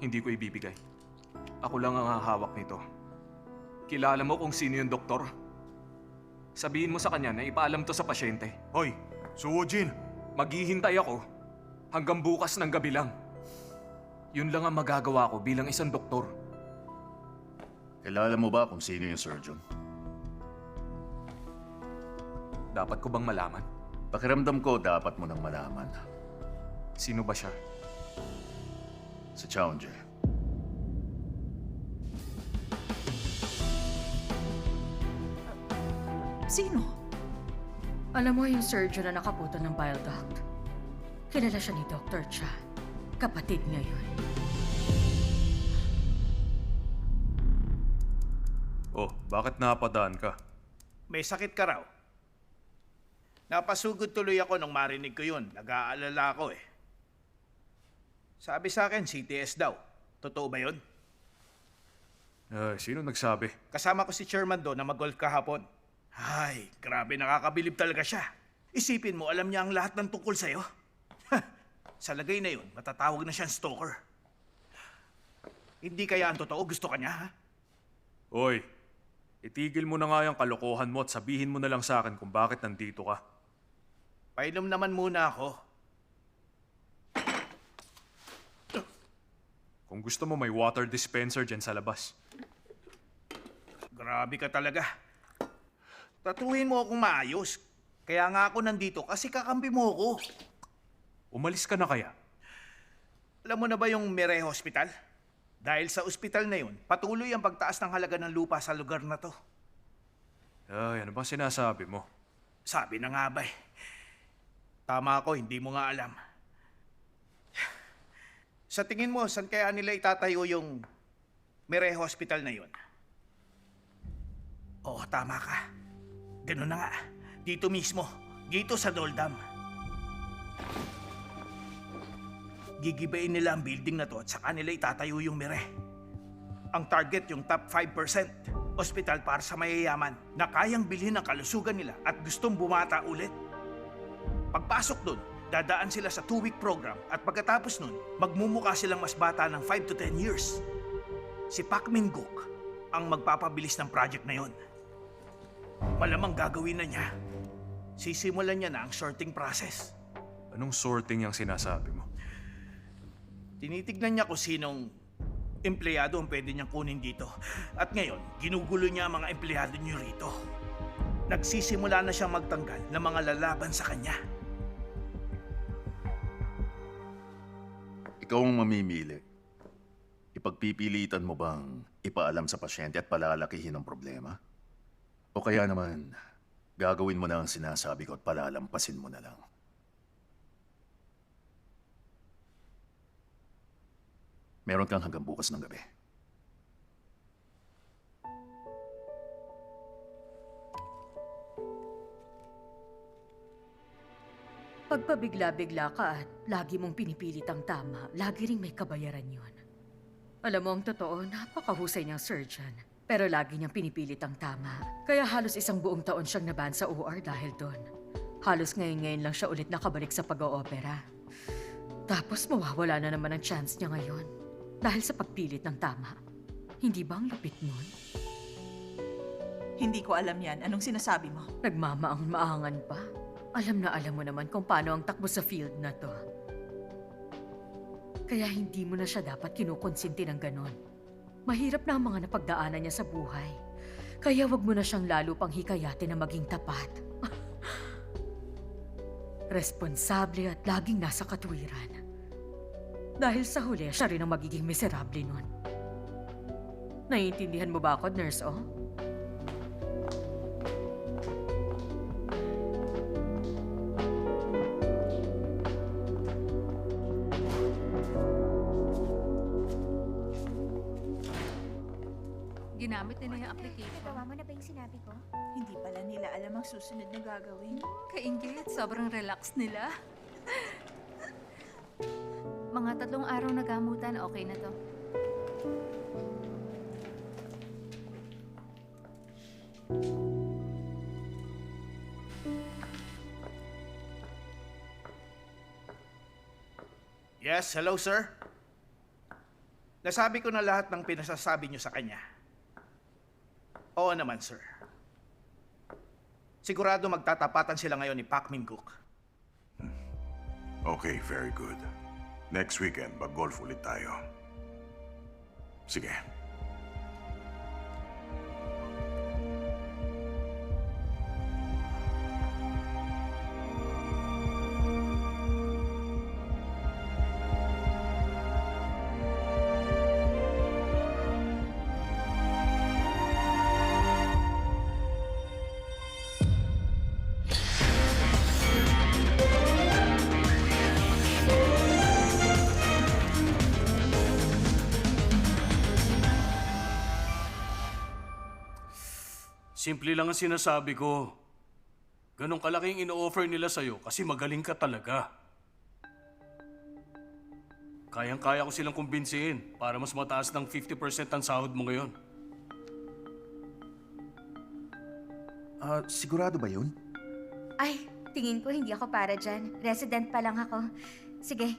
Hindi ko ibibigay. Ako lang ang hahawak nito. Kilala mo kung sino yung doktor? Sabihin mo sa kanya na ipaalam to sa pasyente. Hoy, Suwojin! Maghihintay ako hanggang bukas ng gabi lang. Yun lang ang magagawa ko bilang isang doktor. Kilala mo ba kung sino yung surgeon? Dapat ko bang malaman? Pakiramdam ko dapat mo nang malaman. Sino ba siya? Si Chaunje. Sino? Alam mo yung surgeon na nakaputo ng bile duct? Kilala siya ni Dr. Cha. Kapatid niya yun. Oh, bakit napadaan ka? May sakit ka raw. Napasugod tuloy ako nung marinig ko yun. Nag-aalala ako eh. Sabi sa akin, CTS daw. Totoo ba yun? Ay, sino nagsabi? Kasama ko si chairman doon na mag-golf kahapon. Ay, grabe nakakabilib talaga siya. Isipin mo, alam niya ang lahat ng tungkol sa'yo. Sa lagay na yun, matatawag na siyang stalker. Hindi kaya ang totoo gusto ka niya, ha? Oy, itigil mo na nga yung kalokohan mo at sabihin mo na lang sa akin kung bakit nandito ka. Painom naman muna ako. Kung gusto mo, may water dispenser dyan sa labas. Grabe ka talaga. Tatuhin mo akong maayos. Kaya nga ako nandito kasi kakampi mo ako. Umalis ka na kaya? Alam mo na ba yung Mire Hospital? Dahil sa ospital na yun, patuloy ang pagtaas ng halaga ng lupa sa lugar na to. Ay, ano bang sinasabi mo? Sabi na nga ba eh. Tama ako, hindi mo nga alam. Sa tingin mo, saan kaya nila itatayo yung Mire Hospital na yun? Oo, tama ka. Ganun na nga. Dito mismo. Dito sa Doldam. Gigibain nila ang building na to at saka nila itatayo yung Mire. Ang target yung top 5%. Ospital para sa mayayaman na kayang bilhin ang kalusugan nila at gustong bumata ulit. Pagpasok dun, dadaan sila sa 2-week program at pagkatapos nun, magmumukha silang mas bata ng 5 to 10 years. Si Pak Min-guk ang magpapabilis ng project na yon. Malamang gagawin na niya. Sisimulan niya na ang sorting process. Anong sorting yung sinasabi mo? Tinitignan niya kung sinong empleyado ang pwede niyang kunin dito. At ngayon, ginugulo niya ang mga empleyado niyo rito. Nagsisimula na siyang magtanggal ng mga lalaban sa kanya. Ikaw ang mamimili. Ipagpipilitan mo bang ipaalam sa pasyente at palalakihin ang problema? O kaya naman, gagawin mo na ang sinasabi ko at palalampasin mo na lang? Meron kang hanggang bukas ng gabi. Pagpabigla-bigla ka at lagi mong pinipilit ang tama, lagi ring may kabayaran yun. Alam mo ang totoo, napakahusay niyang surgeon. Pero lagi niyang pinipilit ang tama. Kaya halos isang buong taon siyang naban sa OR dahil doon. Halos ngayon lang siya ulit nakabalik sa pag-oopera. Tapos mawawala na naman ang chance niya ngayon. Dahil sa pagpilit ng tama. Hindi ba ang lupit nun? Hindi ko alam yan. Anong sinasabi mo? Nagmamaang-maangan pa. Alam na alam mo naman kung paano ang takbo sa field na to. Kaya hindi mo na siya dapat kinukonsinti ng ganon. Mahirap na ang mga napagdaanan niya sa buhay. Kaya wag mo na siyang lalo pang hikayatin na maging tapat. Responsable at laging nasa katwiran. Dahil sa huli, siya rin ang magiging miserable nun. Naiintindihan mo ba ako, Nurse O? Ginamit nila yung application. Nagawa mo na ba yung sinabi ko? Hindi pala nila alam ang susunod na gagawin. Kaingit, sobrang relax nila. Mga 3 araw na gamutan, okay na to. Yes, hello sir? Nasabi ko na lahat ng pinasasabi niyo sa kanya. Oo naman, sir. Sigurado magtatapatan sila ngayon ni Pak Min-guk. Okay, very good. Next weekend, mag-golf ulit tayo. Sige. Simple lang ang sinasabi ko. Ganong kalaking ino-offer nila sa'yo kasi magaling ka talaga. Kayang-kaya ko silang kumbinsihin para mas mataas ng 50% ang sahod mo ngayon. Sigurado ba yun? Ay, tingin ko hindi ako para dyan. Resident pa lang ako. Sige,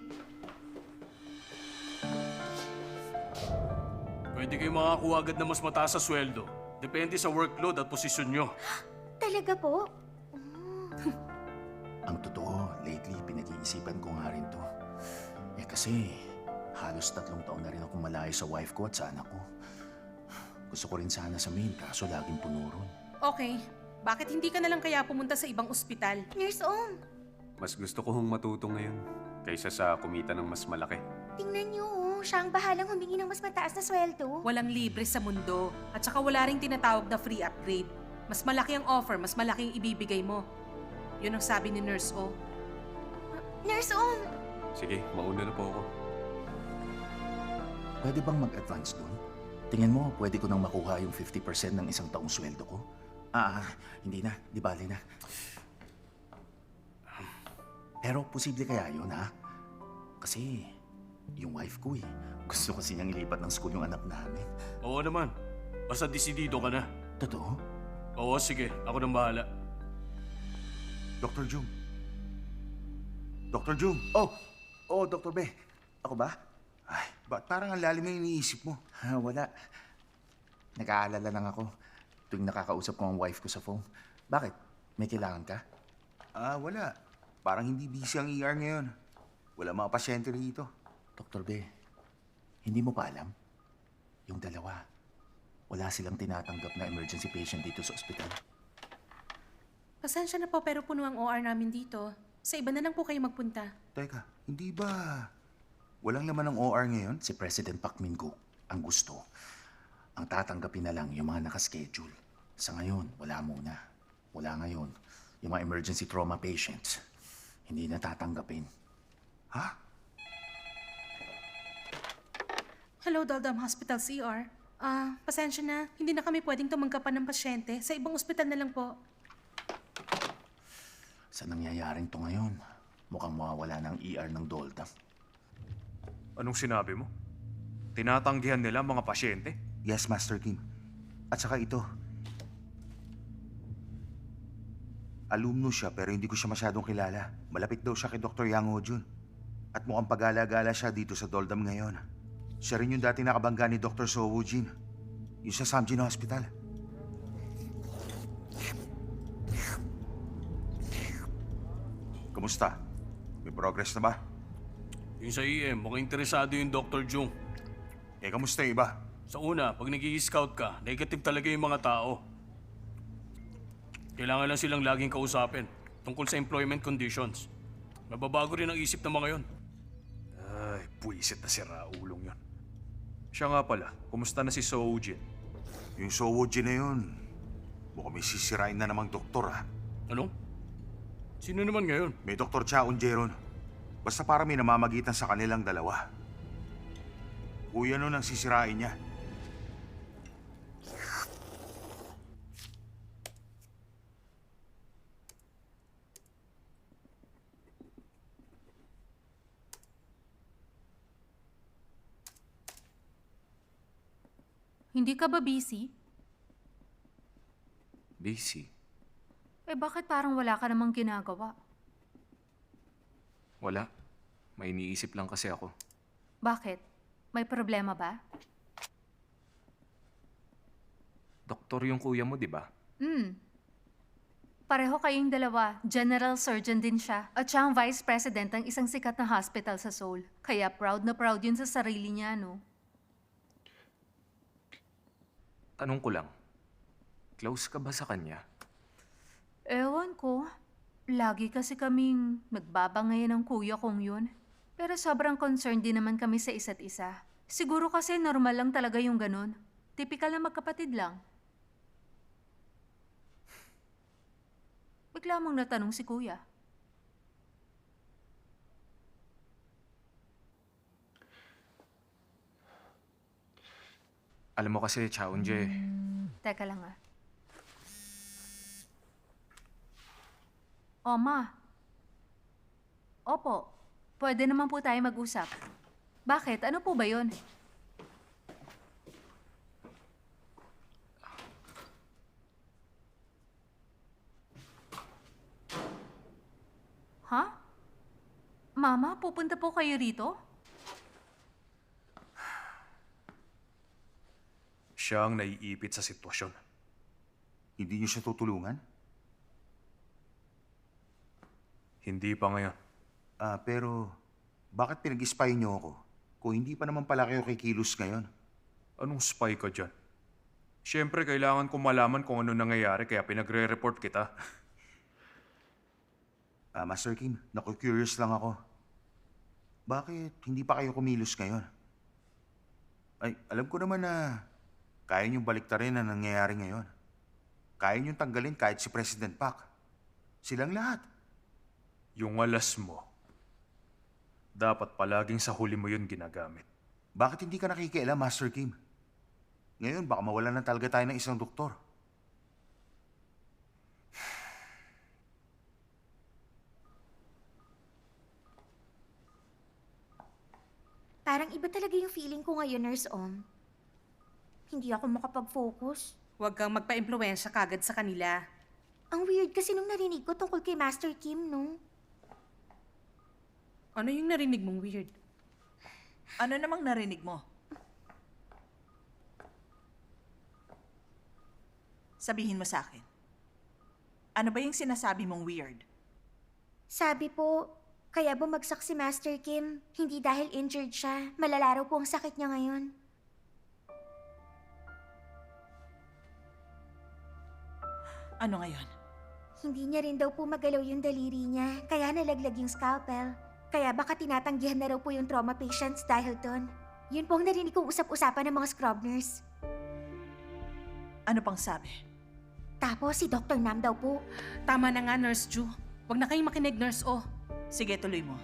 Pwede kayo makakuha agad na mas mataas sa sweldo. Depende sa workload at posisyon nyo. talaga po? Ang totoo, lately pinag-iisipan ko nga rin to. Kasi halos 3 taon na rin akong malayo sa wife ko at sa anak ko. Gusto ko rin sana sa main kaso laging puno ron. Okay, bakit hindi ka na lang kaya pumunta sa ibang ospital? Nurse Ong, Mas gusto ko hong matuto ngayon kaysa sa kumita ng mas malaki. tingnan niyo siya ang bahalang humingi ng mas mataas na sweldo. Walang libre sa mundo. At saka wala ring tinatawag na free upgrade. Mas malaki ang offer, mas malaki ang ibibigay mo. Yun ang sabi ni Nurse O. Nurse Ong, Sige, mauna na po ako. Pwede bang mag-advance doon? Tingin mo, pwede ko nang makuha yung 50% ng isang taong sweldo ko? Hindi na. Di bali na. Pero posible kaya yun, ha? Kasi yung wife ko gusto kasi niyang ilipat ng school yung anak namin. Oo naman. Basta desidido ka na. Totoo? Oo, sige. Ako nang bahala. Dr. Jung. Dr. Jung. Oh, Dr. Be. Ako ba? Ay, ba't parang ang lalim ng iniisip mo? Wala. Nag-aalala lang ako tuwing nakakausap ko ang wife ko sa phone. Bakit? May kailangan ka? Wala. Parang hindi busy ang ER ngayon. Wala mga pasyente rito. Dr. Be, hindi mo pa alam? Yung dalawa, wala silang tinatanggap na emergency patient dito sa ospital. Pasensya na po pero puno ang OR namin dito. Sa iba na lang po kayo magpunta. Teka, hindi ba walang laman ng OR ngayon? Si President Pak Min-guk ang gusto. Ang tatanggapin na lang yung mga nakaschedule. Sa ngayon, wala muna. Wala ngayon. Yung mga emergency trauma patients, hindi na tatanggapin. Ha? Hello, Daldam Hospital CR. Pasensya na. Hindi na kami pwedeng tumanggapan ng pasyente. Sa ibang ospital na lang po. Sa nangyayaring to ngayon, mukhang mawawala ng ER ng Doldam. Anong sinabi mo? Tinatanggihan nila ang mga pasyente? Yes, Master Kim. At saka ito. Alumno siya pero hindi ko siya masyadong kilala. Malapit daw siya kay Dr. Yang Ho-jun. At mukhang pagala-gala siya dito sa Doldam ngayon. Siya rin yung dati nakabangga ni Dr. So Woo-jin. Yung sa Samjin Hospital. Kumusta? May progress na ba? Yung sa EM, mukhang interesado yung Dr. Jung. Kamusta yung iba? Sa una, pag nag-i-scout ka, negative talaga yung mga tao. Kailangan lang silang laging kausapin tungkol sa employment conditions. Mababago rin ang isip ng mga yon. Ay, buwisit na si Raulong yun. Siya nga pala, kumusta na si Soojin? Yung So Woo-jin na yun. Mukhang may sisirain na namang doktor, ha? Ano? Sino naman ngayon? May Dr. Cha Eun-jae. Basta para may namamagitan sa kanilang dalawa. Kuya nun ang sisirain niya. Hindi ka ba busy? Busy. Bakit parang wala ka namang ginagawa? Wala. May iniisip lang kasi ako. Bakit? May problema ba? Doktor yung kuya mo, di ba? Pareho kayong dalawa. General surgeon din siya. At siya ang vice president ng isang sikat na hospital sa Seoul. Kaya proud na proud yun sa sarili niya, no? Tanong ko lang, close ka ba sa kanya? Ewan ko. Lagi kasi kaming nagbabangayan ng kuya kong yun. Pero sobrang concerned din naman kami sa isa't isa. Siguro kasi normal lang talaga yung ganun. Typical na magkapatid lang. Bigla mong natanong si kuya. Alam mo kasi, Chaunje, Teka lang ah. O, Ma. Opo. Pwede naman po tayo mag-usap. Bakit? Ano po ba yun? Ha? Mama, pupunta po kayo rito? Siya ang naiipit sa sitwasyon. Hindi niyo siya tutulungan? Hindi pa ngayon. Pero bakit pinag-spy niyo ako? Kung hindi pa naman pala kayo kikilos ngayon. Anong spy ka dyan? Siyempre, kailangan kong malaman kung ano nangyayari kaya pinagre-report kita. Master Kim, naku-curious lang ako. Bakit hindi pa kayo kumilos ngayon? Ay, alam ko naman na kaya niyong baliktarin ang nangyayari ngayon. Kaya niyong tanggalin kahit si President Park. Silang lahat. Yung alas mo, dapat palaging sa huli mo yun ginagamit. Bakit hindi ka nakikialam, Master Kim? Ngayon, baka mawalan ng talaga tayo ng isang doktor. Parang iba talaga yung feeling ko ngayon, Nurse Om. Hindi ako makapag-focus. Huwag kang magpa-impluensya kagad sa kanila. Ang weird kasi nung narinig ko tungkol kay Master Kim, no? Ano yung narinig mong weird? Ano namang narinig mo? Sabihin mo sa akin. Ano ba yung sinasabi mong weird? Sabi po, kaya bumagsak si Master Kim, hindi dahil injured siya. Malala raw po ang sakit niya ngayon. Ano ngayon? Hindi niya rin daw po magalaw yung daliri niya, kaya nalaglag yung scalpel. Kaya baka tinatanggihan na raw po yung trauma patients dahil doon. Yun po ang narinig kong usap-usapan ng mga scrub nurse. Ano pang sabi? Tapos si Dr. Nam daw po. Tama na nga, Nurse Ju. Huwag na kayong makinig, Nurse O. Sige, tuloy mo.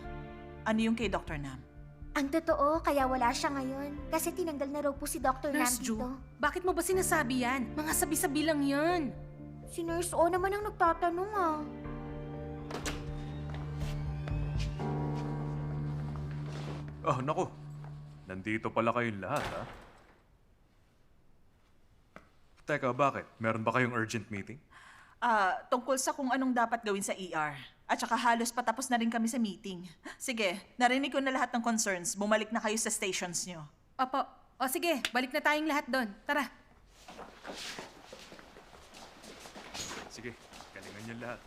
Ano yung kay Dr. Nam? Ang totoo, kaya wala siya ngayon. Kasi tinanggal na raw po si Dr. Nam Nurse Ju, dito. bakit mo ba sinasabi yan? Mga sabi-sabi lang yan. Si Nurse O naman ang nagtatanong ah. Oh, naku. Nandito pala kayong lahat, ha? Teka, bakit? Meron ba kayong urgent meeting? Tungkol sa kung anong dapat gawin sa ER. At saka halos patapos na rin kami sa meeting. Sige, narinig ko na lahat ng concerns. Bumalik na kayo sa stations nyo. Opo. O sige, balik na tayong lahat doon. Tara. Sige, galingan niyo lahat.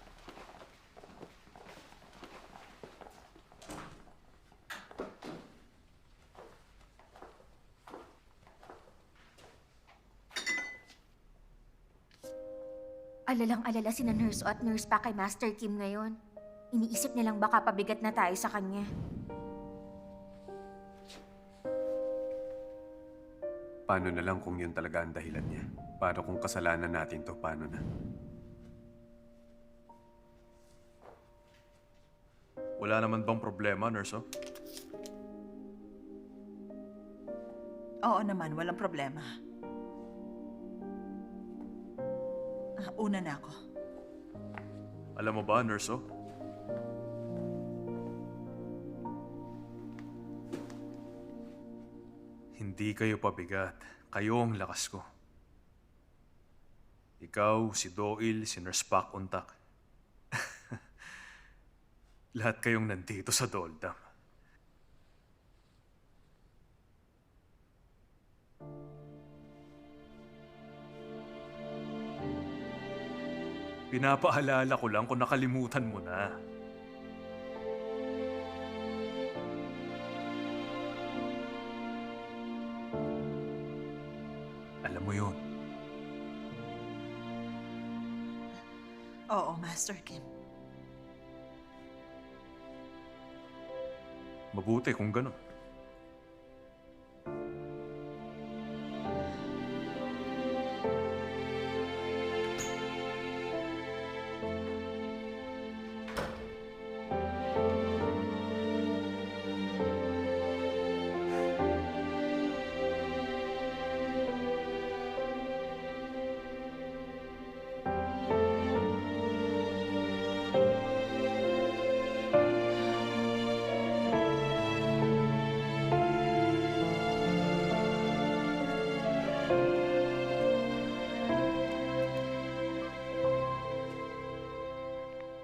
Alalang-alala sina Nurse O at Nurse Pa kay Master Kim ngayon. Iniisip nilang baka pabigat na tayo sa kanya. Paano na lang kung yun talaga ang dahilan niya? Paano kung kasalanan natin to? Paano na? Wala naman bang problema, Nurse? Oo naman, walang problema. Una na ako. Alam mo ba, Nurse? Hindi kayo pabigat. Kayo ang lakas ko. Ikaw, si Doyle, si Nurse Pak Untak. Lahat kayong nandito sa Doldam. Pinapaalala ko lang kung nakalimutan mo na. Alam mo yun. Oo, Master Kim. Mabuti kung gano'n.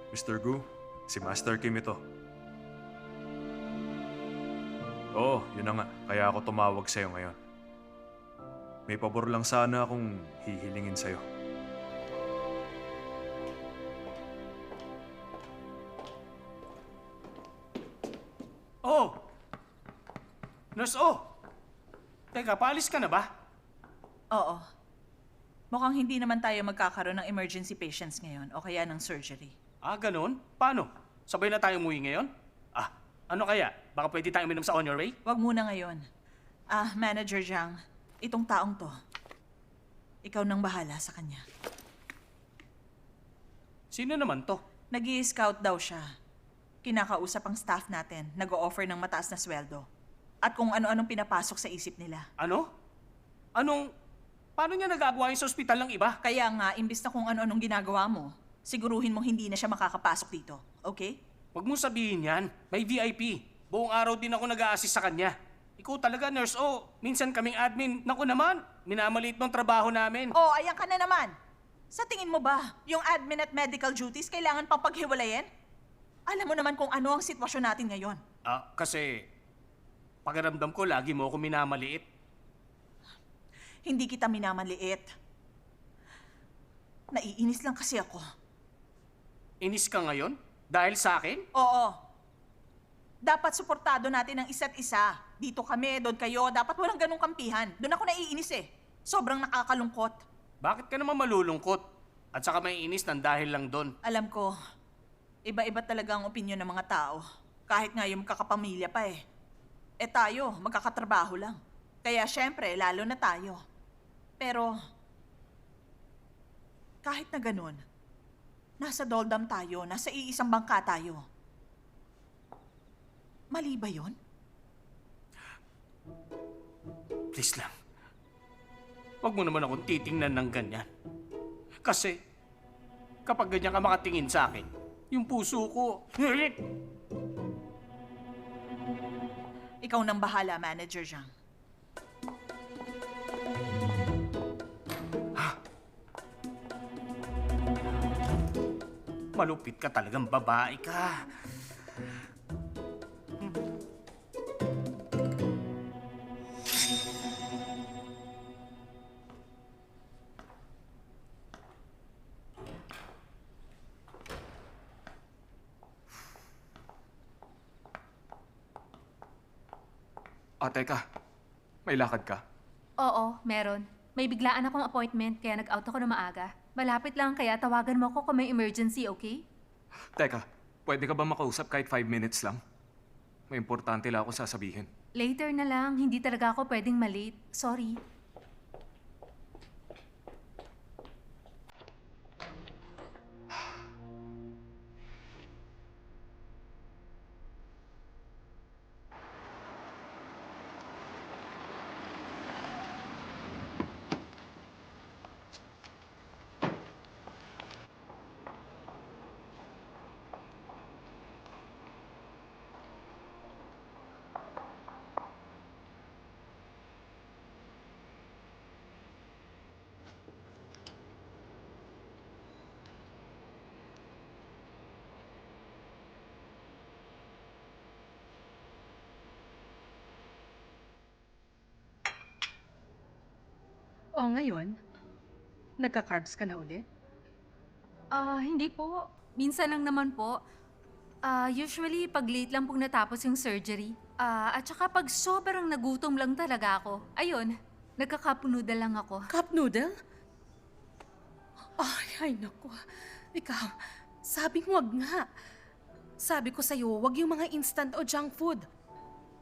Mr. Gu, si Master Kim ito. Oo, yun na nga. Kaya ako tumawag sa'yo ngayon. May pabor lang sana akong hihilingin sa'yo. Oh! Nurse O! Teka, paalis ka na ba? Oo. Mukhang hindi naman tayo magkakaroon ng emergency patients ngayon o kaya ng surgery. Ah, ganun? Paano? Sabay na tayo umuwi ngayon? Ah, ano kaya? Baka pwede tayong uminom sa On Your Way? Wag muna ngayon. Manager Jiang, itong taong to, ikaw nang bahala sa kanya. Sino naman to? Nag-i-scout daw siya. Kinakausap ang staff natin, nag-o-offer ng mataas na sweldo. At kung ano-anong pinapasok sa isip nila. Ano? Paano niya nagagawa yung sa ospital ng iba? Kaya nga, imbis na kung ano-anong ginagawa mo, siguruhin mong hindi na siya makakapasok dito. Okay? Huwag mong sabihin yan. May VIP. Buong araw din ako nag-a-assist sa kanya. Ikaw talaga, Nurse O. Minsan kaming admin. Naku naman, minamaliit mong trabaho namin. Oh, ayan ka na naman. Sa tingin mo ba, yung admin at medical duties kailangan pang paghiwalayin? Alam mo naman kung ano ang sitwasyon natin ngayon. Kasi pakiramdam ko lagi mo ako minamaliit. Hindi kita minamaliit. Naiinis lang kasi ako. Inis ka ngayon? Dahil sa akin? Oo. Dapat suportado natin ang isa't isa. Dito kami, doon kayo. Dapat walang ganong kampihan. Doon ako naiinis eh. Sobrang nakakalungkot. Bakit ka naman malulungkot? At saka may inis ng dahil lang doon. Alam ko, iba-iba talaga ang opinyon ng mga tao. Kahit nga yung kakapamilya pa eh. Eh tayo, magkakatrabaho lang. Kaya syempre, lalo na tayo. Pero, kahit na ganun, nasa doldam tayo, nasa iisang bangka tayo. Mali ba yun? Please lang. Huwag mo naman akong titingnan ng ganyan. Kasi, kapag ganyan ka makatingin sa akin, yung puso ko... Ikaw nang bahala, Manager Zhang. Malupit ka talagang babae ka. Teka. May lakad ka? Oo, meron. May biglaan akong appointment kaya nag-out ako na maaga. Malapit lang kaya tawagan mo ako kung may emergency, okay? Teka, pwede ka ba makausap kahit 5 minutes lang? May importante lang ako sasabihin. Later na lang. Hindi talaga ako pwedeng malate. Sorry. O ngayon, nagka-carbs ka na ulit? Hindi po. Minsan lang naman po. Usually, pag late lang pong natapos yung surgery. At saka pag sobrang nagutom lang talaga ako. Ayun, nagka-cup noodle lang ako. Cup noodle? Ay, naku. Ikaw, sabi mo wag nga. Sabi ko sa'yo, wag yung mga instant o junk food.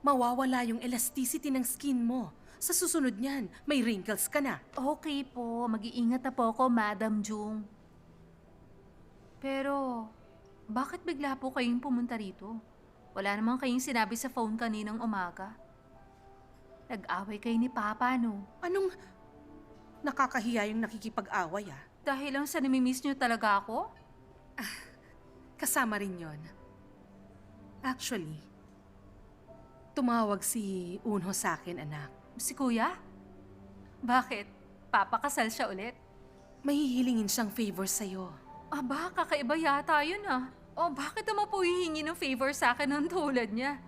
Mawawala yung elasticity ng skin mo. Sa susunod niyan, may wrinkles ka na. Okay po, mag-iingat na po ako, Madam Jung. Pero, bakit bigla po kayong pumunta rito? Wala naman kayong sinabi sa phone kaninang umaga. Nag-away kayo ni Papa, no? Anong nakakahiya yung nakikipag-away, ah? Dahil lang sa namimiss niyo talaga ako? Kasama rin yon. Actually, tumawag si Unho sa akin, anak. Si Kuya? Bakit? Papakasal siya ulit? May hihilingin siyang favor sa'yo. Aba, kakaiba yata yun ah. Oh, bakit naman po hihingi ng favor sa akin ng tulad niya?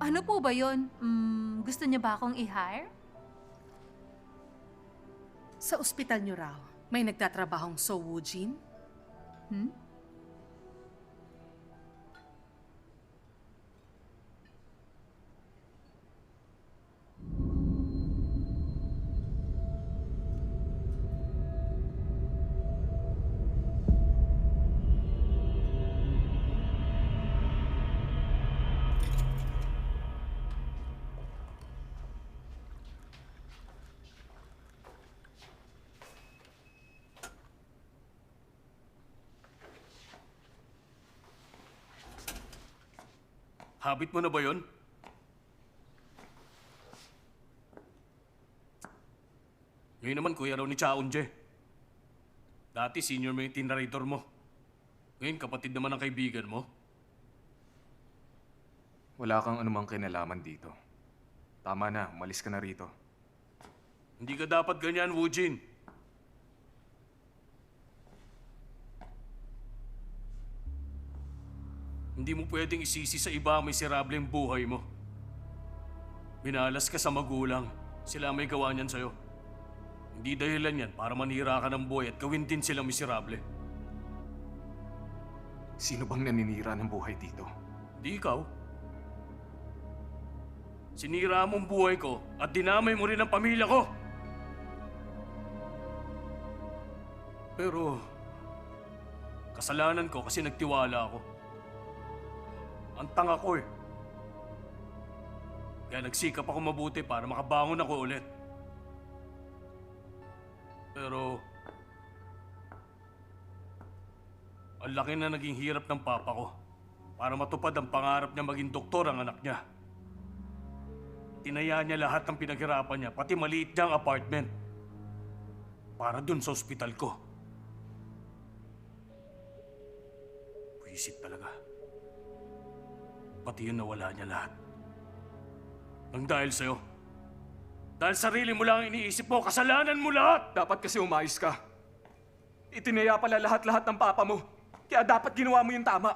Ano po ba yun? Gusto niya ba akong i-hire? Sa ospital niyo raw, may nagtatrabahong So Woojin? Habit mo na ba yon? Ngayon naman, kuya raw ni Chaunje. Dati senior mo yung tinarator mo. Ngayon, kapatid naman ang kaibigan mo. Wala kang anumang kinalaman dito. Tama na, umalis ka na rito. Hindi ka dapat ganyan, Woojin. Hindi mo pwedeng isisi sa iba ang miserableng buhay mo. Minalas ka sa magulang. Sila may gawa niyan sa'yo. Hindi dahilan yan para manira ka ng buhay at gawin din silang miserable. Sino bang naninira ng buhay dito? Di ikaw. Sinira mo ang buhay ko at dinamay mo rin ang pamilya ko. Pero, kasalanan ko kasi nagtiwala ako. Ang tanga ko eh. Kaya nagsikap ako mabuti para makabangon ako ulit. Pero, ang laki na naging hirap ng papa ko para matupad ang pangarap niya maging doktor ang anak niya. Tinaya niya lahat ng pinaghirapan niya, pati maliit niyang apartment. Para dun sa ospital ko. Puisit talaga. Pati yun nawala niya lahat. Nang dahil sa'yo. Dahil sarili mo lang ang iniisip mo, kasalanan mo lahat! Dapat kasi umayos ka. Itinaya pala lahat-lahat ng papa mo. Kaya dapat ginawa mo yung tama.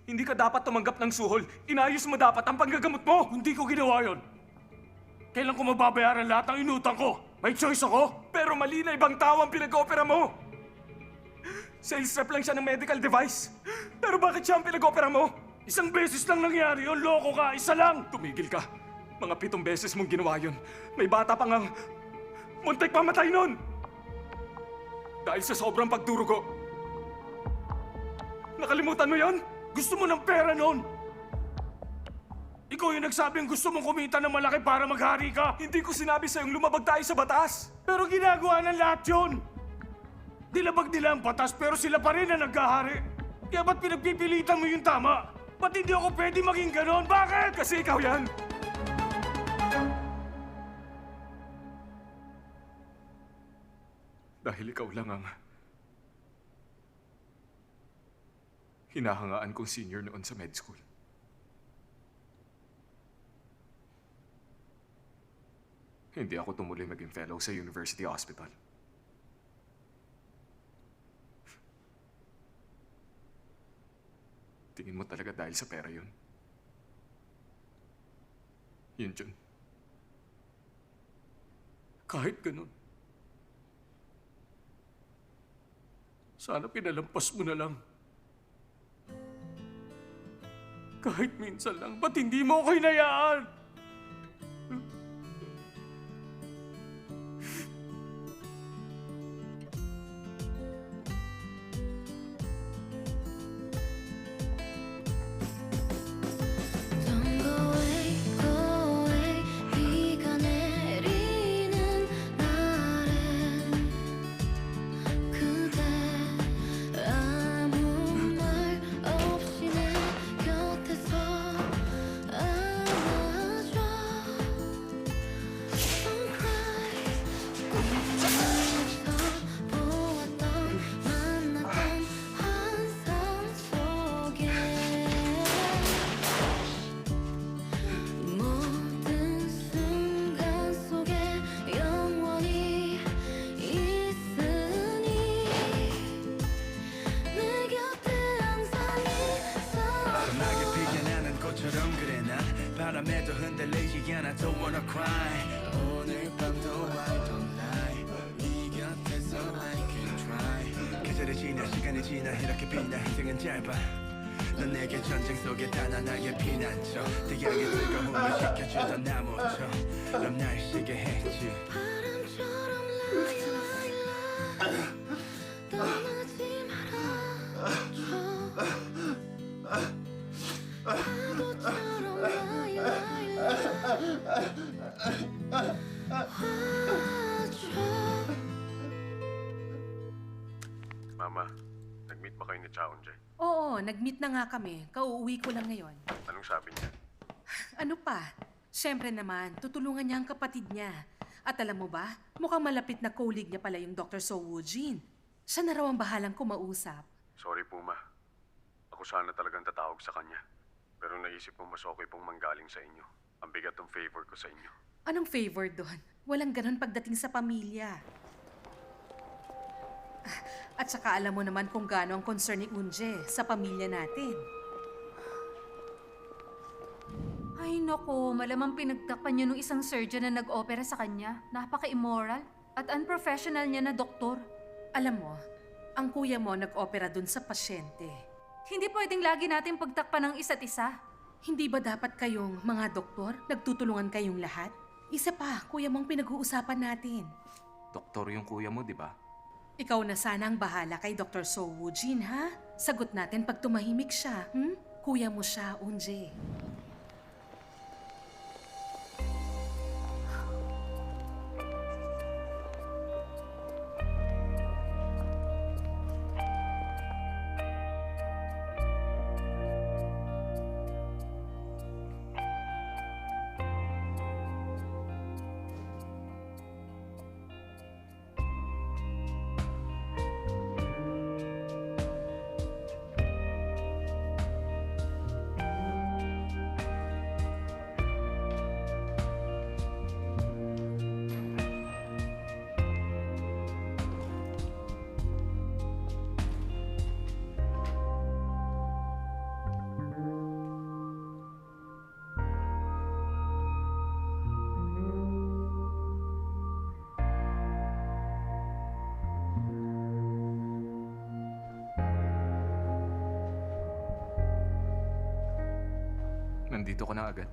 Hindi ka dapat tumanggap ng suhol. Inayos mo dapat ang panggagamot mo. Hindi ko ginawa yun. Kailan ko mababayaran lahat ng inutang ko? May choice ako? Pero mali na ibang tao ang pinag-opera mo. Sales rep lang siya ng medical device. Pero bakit siya ang pinag-opera mo? Isang beses lang nangyari yun, loko ka, isa lang! Tumigil ka. Mga 7 beses mong ginawa yun. May bata pa ngang muntik pamatay nun. Dahil sa sobrang pagdurugo. Nakalimutan mo yun? Gusto mo ng pera nun? Ikaw yung nagsabing gusto mong kumita ng malaki para maghari ka. Hindi ko sinabi sa'yong lumabag tayo sa batas. Pero ginagawa ng lahat yun. Dilabag nila ang batas pero sila pa rin ang naghahari. Kaya ba't pinagpipilitan mo yung tama? Ba't hindi ako pwede maging ganon? Bakit? Kasi ikaw yan. Dahil ikaw lang ang hinahangaan kong senior noon sa med school. Hindi ako tumuloy maging fellow sa University Hospital. Tingin mo talaga dahil sa pera yun? Yun, Jun. Kahit ganun. Sana pinalampas mo na lang. Kahit minsan lang, ba't hindi mo ako hinayaan? Don't go away, go away. 비가 내리는 날엔 그대 아무 말 없이 내 곁에서 안아줘. Don't cry. 꿈에서 보았던 만났던 환상 속에 모든 순간 속에 영원히 있으니 내 곁에 항상 있어. 나게 피어나는 꽃처럼 그래 난 바람에도 흔들리지 않아 don't wanna cry. 오늘 밤도 I don't lie. 네 곁에서 I can try. 계절이 지나 시간이 지나 이렇게 빛나 인생은 짧아. 넌 내게 전쟁 속에 단 하나의 피난처. 태양의 뜨거움을 식혀주던 나무처. 넌 날 쉬게 했지. 바람처럼 lie lie lie. 떠나지 말아줘. 파도처럼 lie lie lie. 와줘. Mama, nag-meet ba kayo ni Chaunje? Oo, nag-meet na nga kami. Kauuwi ko lang ngayon. Anong sabi niya? Ano pa? Siyempre naman, tutulungan niya ang kapatid niya. At alam mo ba, mukhang malapit na colleague niya pala yung Dr. So Woojin. Siya na raw ang bahalang kumausap. Sorry po, Ma. Ako sana talagang tatawag sa kanya. Pero naisip ko mas okay pong manggaling sa inyo. Ang bigat ng favor ko sa inyo. Anong favor doon? Walang ganon pagdating sa pamilya. At saka alam mo naman kung gaano ang concern ni Unje sa pamilya natin. Ay nako, malamang pinagtakpan niya nung isang surgeon na nag-opera sa kanya. Napaka-immoral at unprofessional niya na doktor. Alam mo, ang kuya mo nag-opera dun sa pasyente. Hindi pwedeng lagi natin pagtakpan ng isa't isa. Hindi ba dapat kayong mga doktor, nagtutulungan kayong lahat? Isa pa, kuya mong pinag-uusapan natin. Doktor yung kuya mo, di ba? Ikaw na sana ang bahala kay Dr. So Woojin, ha? Sagot natin pag tumahimik siya, Kuya mo siya, Unje. Nandito ko na agad.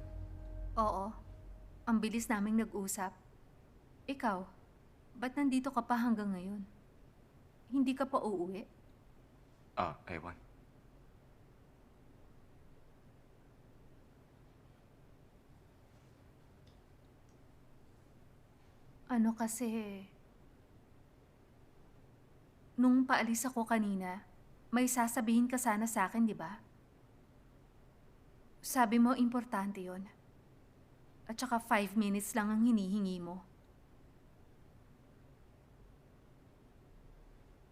Oo, ang bilis naming nag-usap. Ikaw, ba't nandito ka pa hanggang ngayon? Hindi ka pa uuwi? Ewan. Ano kasi... Nung paalis ako kanina, may sasabihin ka sana sa akin, di ba? Sabi mo, importante yon. At saka 5 minutes lang ang hinihingi mo.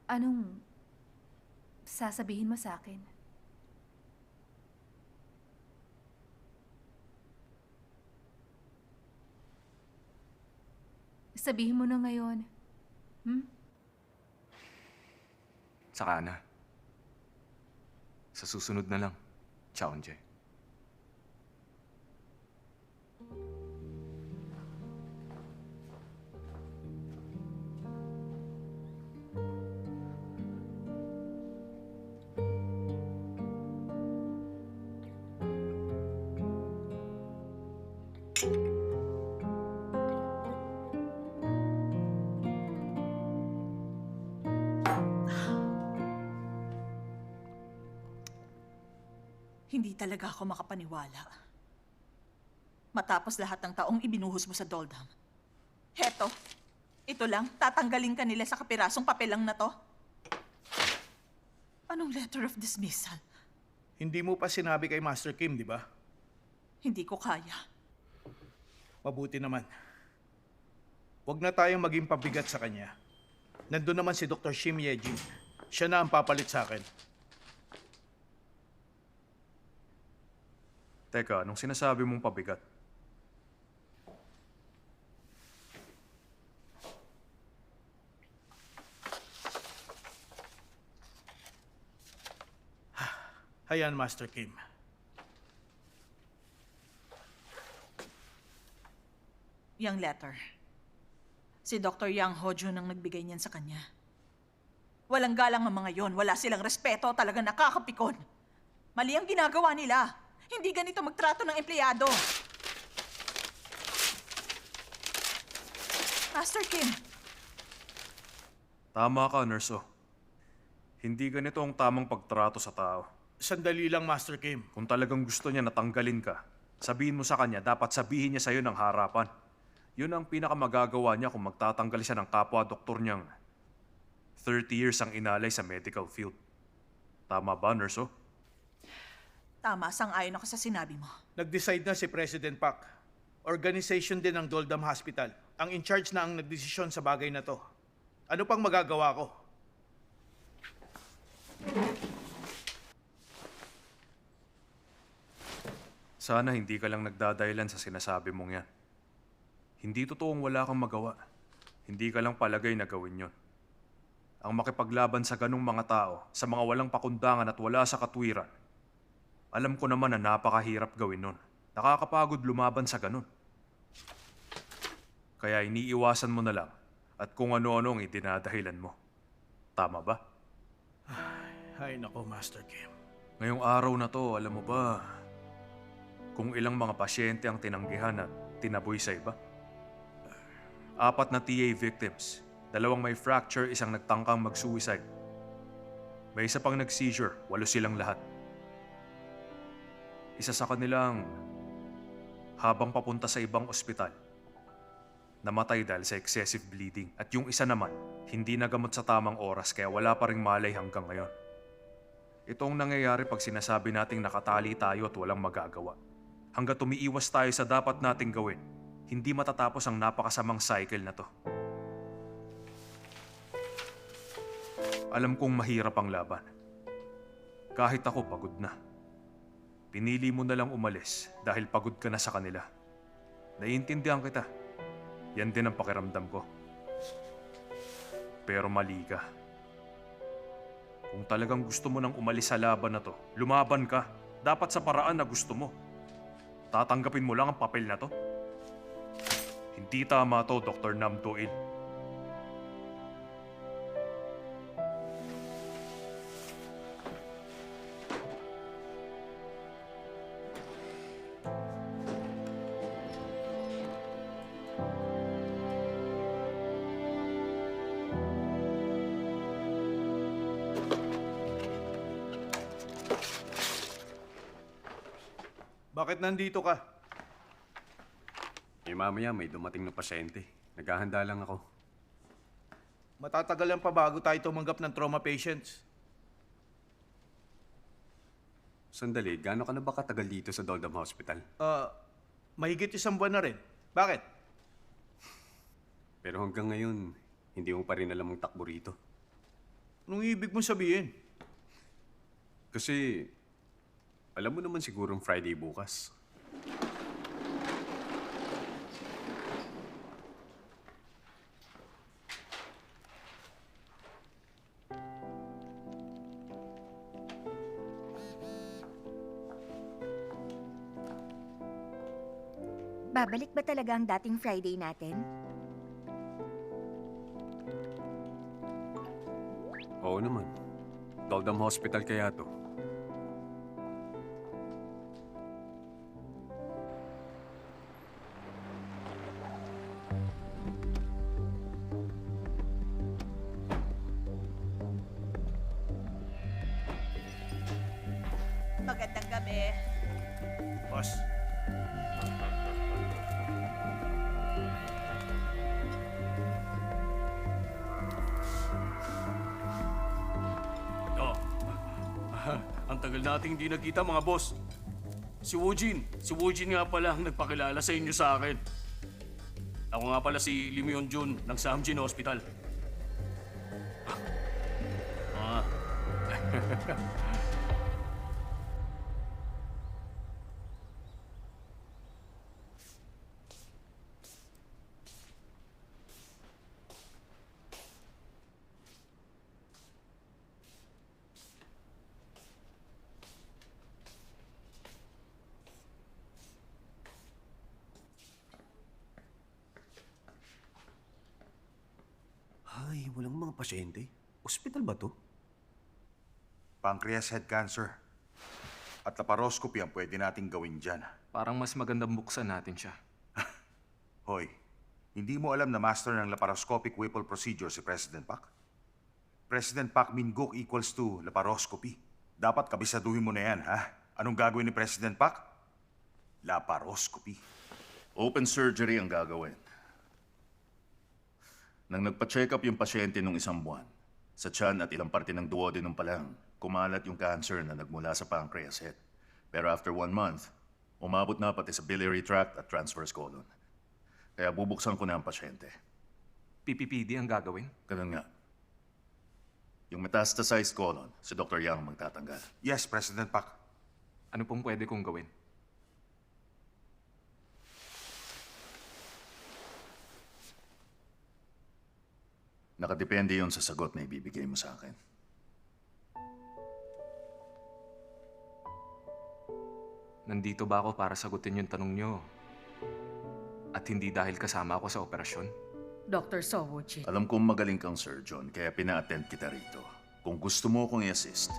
Anong sasabihin mo sa akin? Sabihin mo na ngayon. Saka na. Sa susunod na lang, Chaunje. Hindi talaga ako makapaniwala. Matapos lahat ng taong ibinuhos mo sa Doldam. Heto, ito lang, tatanggalin ka nila sa kapirasong papelang na to? Anong letter of dismissal? Hindi mo pa sinabi kay Master Kim, di ba? Hindi ko kaya. Mabuti naman. Huwag na tayong maging pabigat sa kanya. Nandun naman si Dr. Shim Yejin. Siya na ang papalit sa akin. Teka, anong sinasabi mong pabigat? Hayan, Master Kim. Yang letter. Si Dr. Yang Hojun ang nagbigay niyan sa kanya. Walang galang ang mga yon. Wala silang respeto. Talaga nakakapikon. Mali ang ginagawa nila. Hindi ganito magtrato ng empleyado. Master Kim. Tama ka, Nurse. Hindi ganito ang tamang pagtrato sa tao. Sandali lang, Master Kim. Kung talagang gusto niya natanggalin ka, sabihin mo sa kanya, dapat sabihin niya sa'yo ng harapan. Yun ang pinakamagagawa niya kung magtatanggal siya ng kapwa-doktor niyang 30 years ang inalay sa medical field. Tama ba, Nurse? Tama, sang-ayon ako sa sinabi mo. Nag-decide na si President Park. Organization din ng Doldam Hospital. Ang in-charge na ang nagdesisyon sa bagay na to. Ano pang magagawa ko? Sana hindi ka lang nagdadahilan sa sinasabi mong yan. Hindi totoong wala kang magawa. Hindi ka lang palagay na gawin yon. Ang makipaglaban sa ganung mga tao, sa mga walang pakundangan at wala sa katwiran, alam ko naman na napakahirap gawin nun. Nakakapagod lumaban sa ganun. Kaya iniiwasan mo na lang at kung ano-ano ang idinadahilan mo. Tama ba? Ay nako, Master Kim. Ngayong araw na to, alam mo ba, kung ilang mga pasyente ang tinanggihan at tinaboy sa iba? 4 na TA victims, 2 may fracture, 1 nagtangkang mag-suicide. May isa pang nag-seizure, 8 silang lahat. Isa sa kanilang, habang papunta sa ibang ospital, namatay dahil sa excessive bleeding. At yung isa naman, hindi nagamot sa tamang oras kaya wala pa ring malay hanggang ngayon. Ito ang nangyayari pag sinasabi nating nakatali tayo at walang magagawa. Hanggat umiiwas tayo sa dapat nating gawin, hindi matatapos ang napakasamang cycle na to. Alam kong mahirap ang laban. Kahit ako pagod na. Pinili mo na lang umalis dahil pagod ka na sa kanila. Naiintindihan kita. Yan din ang pakiramdam ko. Pero mali ka. Kung talagang gusto mo nang umalis sa laban na to, lumaban ka. Dapat sa paraan na gusto mo. Tatanggapin mo lang ang papel na to? Hindi tama to, Dr. Nam Do-il. Bakit nandito ka? Mamaya may dumating na pasyente. Naghahanda lang ako. Matatagalan pa bago tayo tumanggap ng trauma patients. Sandali, gaano ka na ba katagal dito sa Doldam Hospital? Mahigit 1 buwan na rin. Bakit? Pero hanggang ngayon, hindi mo pa rin alam ang takbo rito. Anong ibig mong sabihin? Kasi, alam mo naman sigurong Friday bukas. Babalik ba talaga ang dating Friday natin? Oo naman. Doldam Hospital kaya to. Magandang gabi. Tagal nating di nakita mga boss. Si Woojin nga pala ang nagpakilala sa inyo sa akin. Ako nga pala si Lim Yon Jun ng Samjin Hospital. Ah. Ay, walang mga pasyente. Ospital ba to? Pancreas head cancer. At laparoscopy ang pwede nating gawin dyan. Parang mas magandang buksan natin siya. Hoy, hindi mo alam na master ng laparoscopic Whipple procedure si President Pak? President Pak Min-guk equals to laparoscopy. Dapat kabisaduhin mo na yan, ha? Anong gagawin ni President Pak? Laparoscopy. Open surgery ang gagawin. Nang nagpa-check up yung pasyente nung 1 buwan, sa tiyan at ilang parte ng duodenum pa lang, kumalat yung cancer na nagmula sa pancreas head. Pero after 1 month, umabot na pati sa biliary tract at transverse colon. Kaya bubuksan ko na ang pasyente. PPPD ang gagawin? Ganun nga. Yung metastasized colon, si Dr. Yang magtatanggal. Yes, President Pak. Ano pong pwede kong gawin? Nakadepende yon sa sagot na ibibigay mo sa akin. Nandito ba ako para sagutin yung tanong nyo? At hindi dahil kasama ako sa operasyon? Dr. So Woojin. Alam kong magaling kang surgeon, kaya pina-attend kita rito. Kung gusto mo akong i-assist,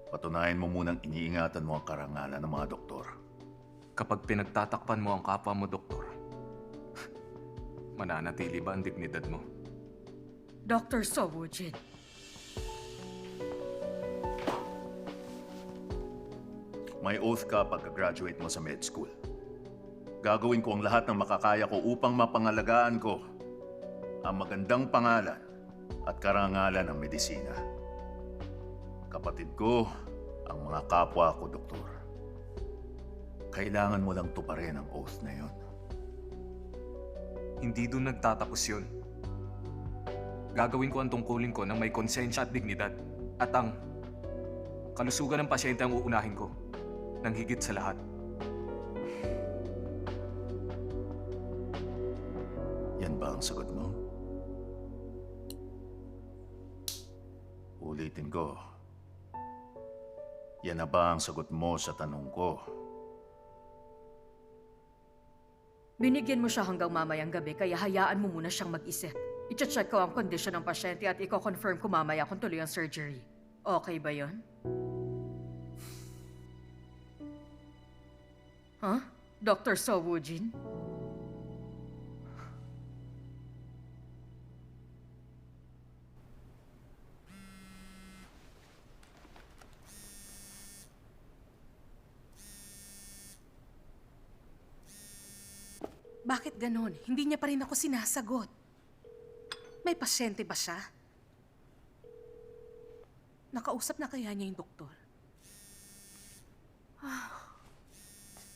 patunayan mo munang iniingatan mo ang karangalan ng mga doktor. Kapag pinagtatakpan mo ang kapwa mo, doktor, mananatili ba ang dignidad mo? Dr. So Woojin. May oath ka pagka-graduate mo sa med school. Gagawin ko ang lahat ng makakaya ko upang mapangalagaan ko ang magandang pangalan at karangalan ng medisina. Kapatid ko, ang mga kapwa ko, doktor. Kailangan mo lang tuparin ang oath na yon. Hindi doon nagtatapos yun. Gagawin ko ang tungkulin ko ng may konsensya at dignidad. At ang kalusugan ng pasyente ang uunahin ko. Nang higit sa lahat. Yan ba ang sagot mo? Ulitin ko. Yan na ba ang sagot mo sa tanong ko? Binigyan mo siya hanggang mamayang gabi, kaya hayaan mo muna siyang mag-isip. I-check ko ang kondisyon ng pasyente at i-confirm ko mamaya kung tuloy ang surgery. Okay ba yon? Huh? Dr. So Woojin? Bakit ganon? Hindi niya pa rin ako sinasagot. May pasyente ba siya? Nakausap na kaya niya yung doktor?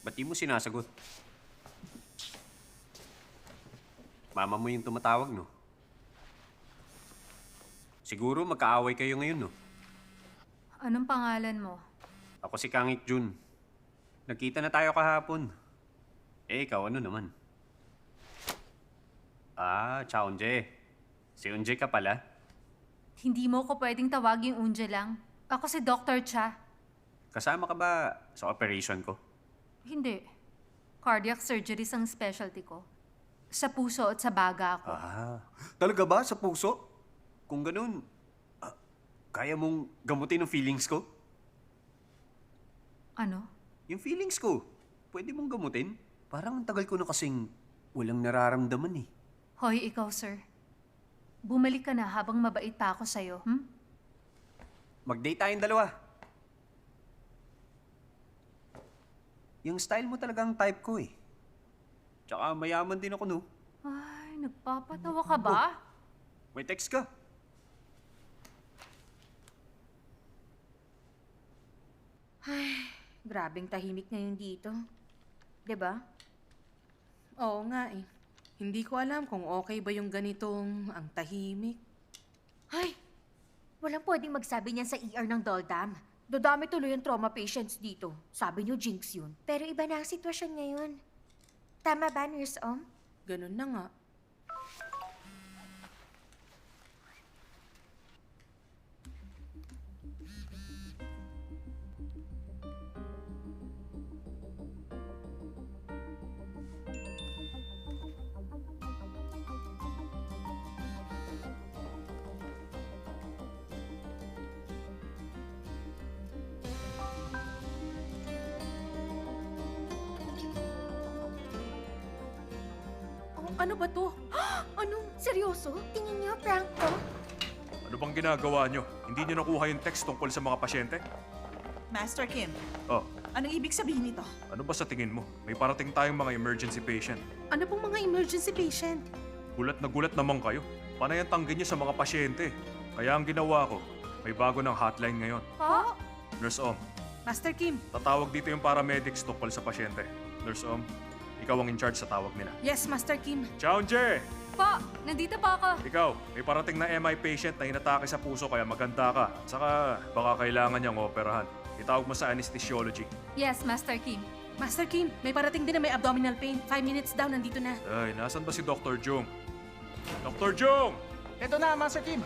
Ba't di mo sinasagot? Mama mo yung tumatawag, no? Siguro magkaaway kayo ngayon, no? Anong pangalan mo? Ako si Kangik Jun. Nagkita na tayo kahapon. Eh, ikaw ano naman? Ah, Cha Unje. Si Unje ka pala? Hindi mo ko pwedeng tawaging Unje lang. Ako si Dr. Cha. Kasama ka ba sa operation ko? Hindi. Cardiac surgery ang specialty ko. Sa puso at sa baga ako. Ah, talaga ba sa puso? Kung ganun, kaya mong gamutin ang feelings ko? Ano? Yung feelings ko, pwede mong gamutin? Parang ang tagal ko na kasing walang nararamdaman eh. Hoy, ikaw, sir. Bumalik ka na habang mabait pa ako sa'yo, hmm? Mag-date tayong dalawa. Yung style mo talagang type ko eh. Tsaka mayaman din ako, no? Ay, nagpapatawa ka ba? May text ka. Ay, grabing tahimik ngayon dito. 'Di ba? Oo nga eh. Hindi ko alam kung okay ba yung ganitong ang tahimik. Ay, walang pwedeng magsabi niyan sa ER ng Doldam. Dodami tuloy yung trauma patients dito. Sabi niyo, jinx yun. Pero iba na ang sitwasyon ngayon. Tama ba, Nurse Om? Ganun na nga. Ano ba to? Anong? Seryoso? Tingin niyo, prank to? Ano bang ginagawa nyo? Hindi nyo nakuha yung text tungkol sa mga pasyente? Master Kim, Oh, anong ibig sabihin nito? ano ba sa tingin mo? May parating tayong mga emergency patient. Ano pong mga emergency patient? Gulat na gulat naman kayo. Panay ang tanggi niyo sa mga pasyente. Kaya ang ginawa ko, may bago ng hotline ngayon. Po? Nurse Om, Master Kim? tatawag dito yung paramedics tungkol sa pasyente. Nurse Om, ikaw ang in charge sa tawag nila. Yes, Master Kim. Chaunje! Pa, nandito pa ako. Ikaw, may parating na MI patient na inatake sa puso kaya maganda ka. Saka baka kailangan niyang operahan. Itawag mo sa anesthesiology. Yes, Master Kim. Master Kim, may parating din na may abdominal pain. 5 minutes daw, nandito na. Ay, nasan ba si Dr. Jung? Dr. Jung! Ito na, Master Kim.